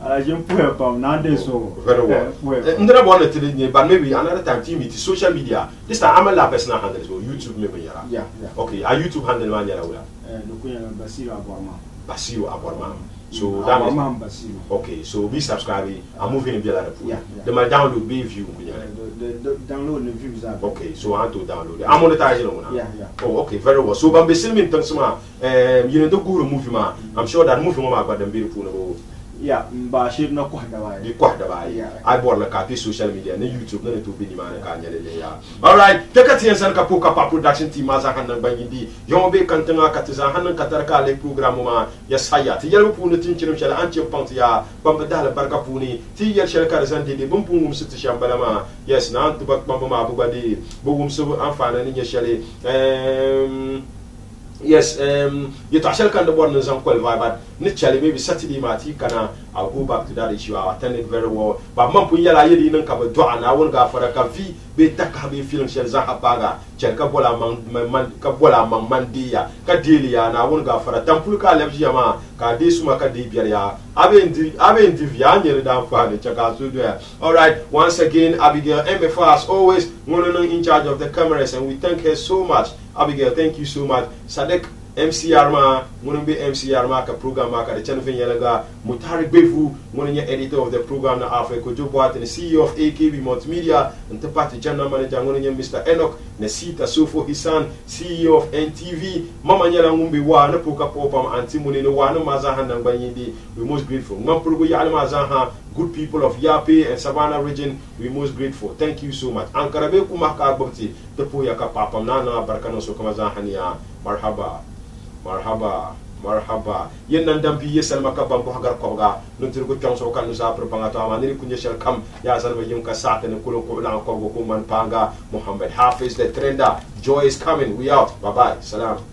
alaji mpuya pam nande so very well. Ndra bona tili but maybe another time team it is social media. This time I'm a personal handle so YouTube maybe yara. Yeah. Okay, a YouTube handle man yara wala. Dokuya Basiru Aborma. So that is okay. So be subscribing. I'm moving in Biala. Yeah. They might download be view. The download the views are okay. So I want to download it. I'm monetizing on. Yeah. Oh, okay, very well. So I'm basically in terms of you know the good movie man. I'm sure that movie man got them beautiful. Yeah, but she not quite that you quite that I bought like a social media, and YouTube, no to be the man. All right, take a chance and Kapuka production team as a hand and bangindi. Young Bay Cantana Katiza, Hanan Kataraka, the program, yes, Hayat, Yellow Puna Tinchim shall Antio Pontia, Bambadala Barcapuni, Tia Shelkarazan, the Bumpum City Shambalama, yes, now to Bambama Bubadi, Boom so unfine and in your shelly. Yes, you tashel can the one is unqualified, but naturally maybe Saturday Mati kana I'll go back to that issue. I attended very well. But Mampuya Yedi in Kabadua and I won't go for a cafe, be Takabi film Shelzaha Paga, Chelkabola Kabola Mandia, Kadilia, and I won't go for a Tampulka Levjama, Kadisuma Kadibia. I've been Divian down for the Chakasu. Alright, once again, Abigail MFA as always, one in charge of the cameras, and we thank her so much. Abigail, thank you so much. Sadek MCR ma, Munumbi MCR ma ka program ma ka the channel Yalaga, Mutari Befu, Munya editor of the program na Africa Joboat and the CEO of AKB Multimedia, and the party general manager Munya Mr. Enoch, Nesita Sofo Hisan, CEO of NTV, Mama Nyala Mumbi wa na poka popam antimuni no wa no mazahan nang banyindi. We most grateful. Mampurugo ya mazaha, good people of Yape and Savannah region, we most grateful. Thank you so much. Ankarabe kumaka bokti, tepo ya ka papam nana barkano so kamazahania. Marhaba yen nan dampi yesal makabam ko hagar ko ga non tir ko tonso kan no sa propanga to amani kunye shel kam ya salba yum ka sate ne kulo ko lan ko man panga Muhammad Hafiz the trender. Joy is coming. We out. Bye bye. Salam.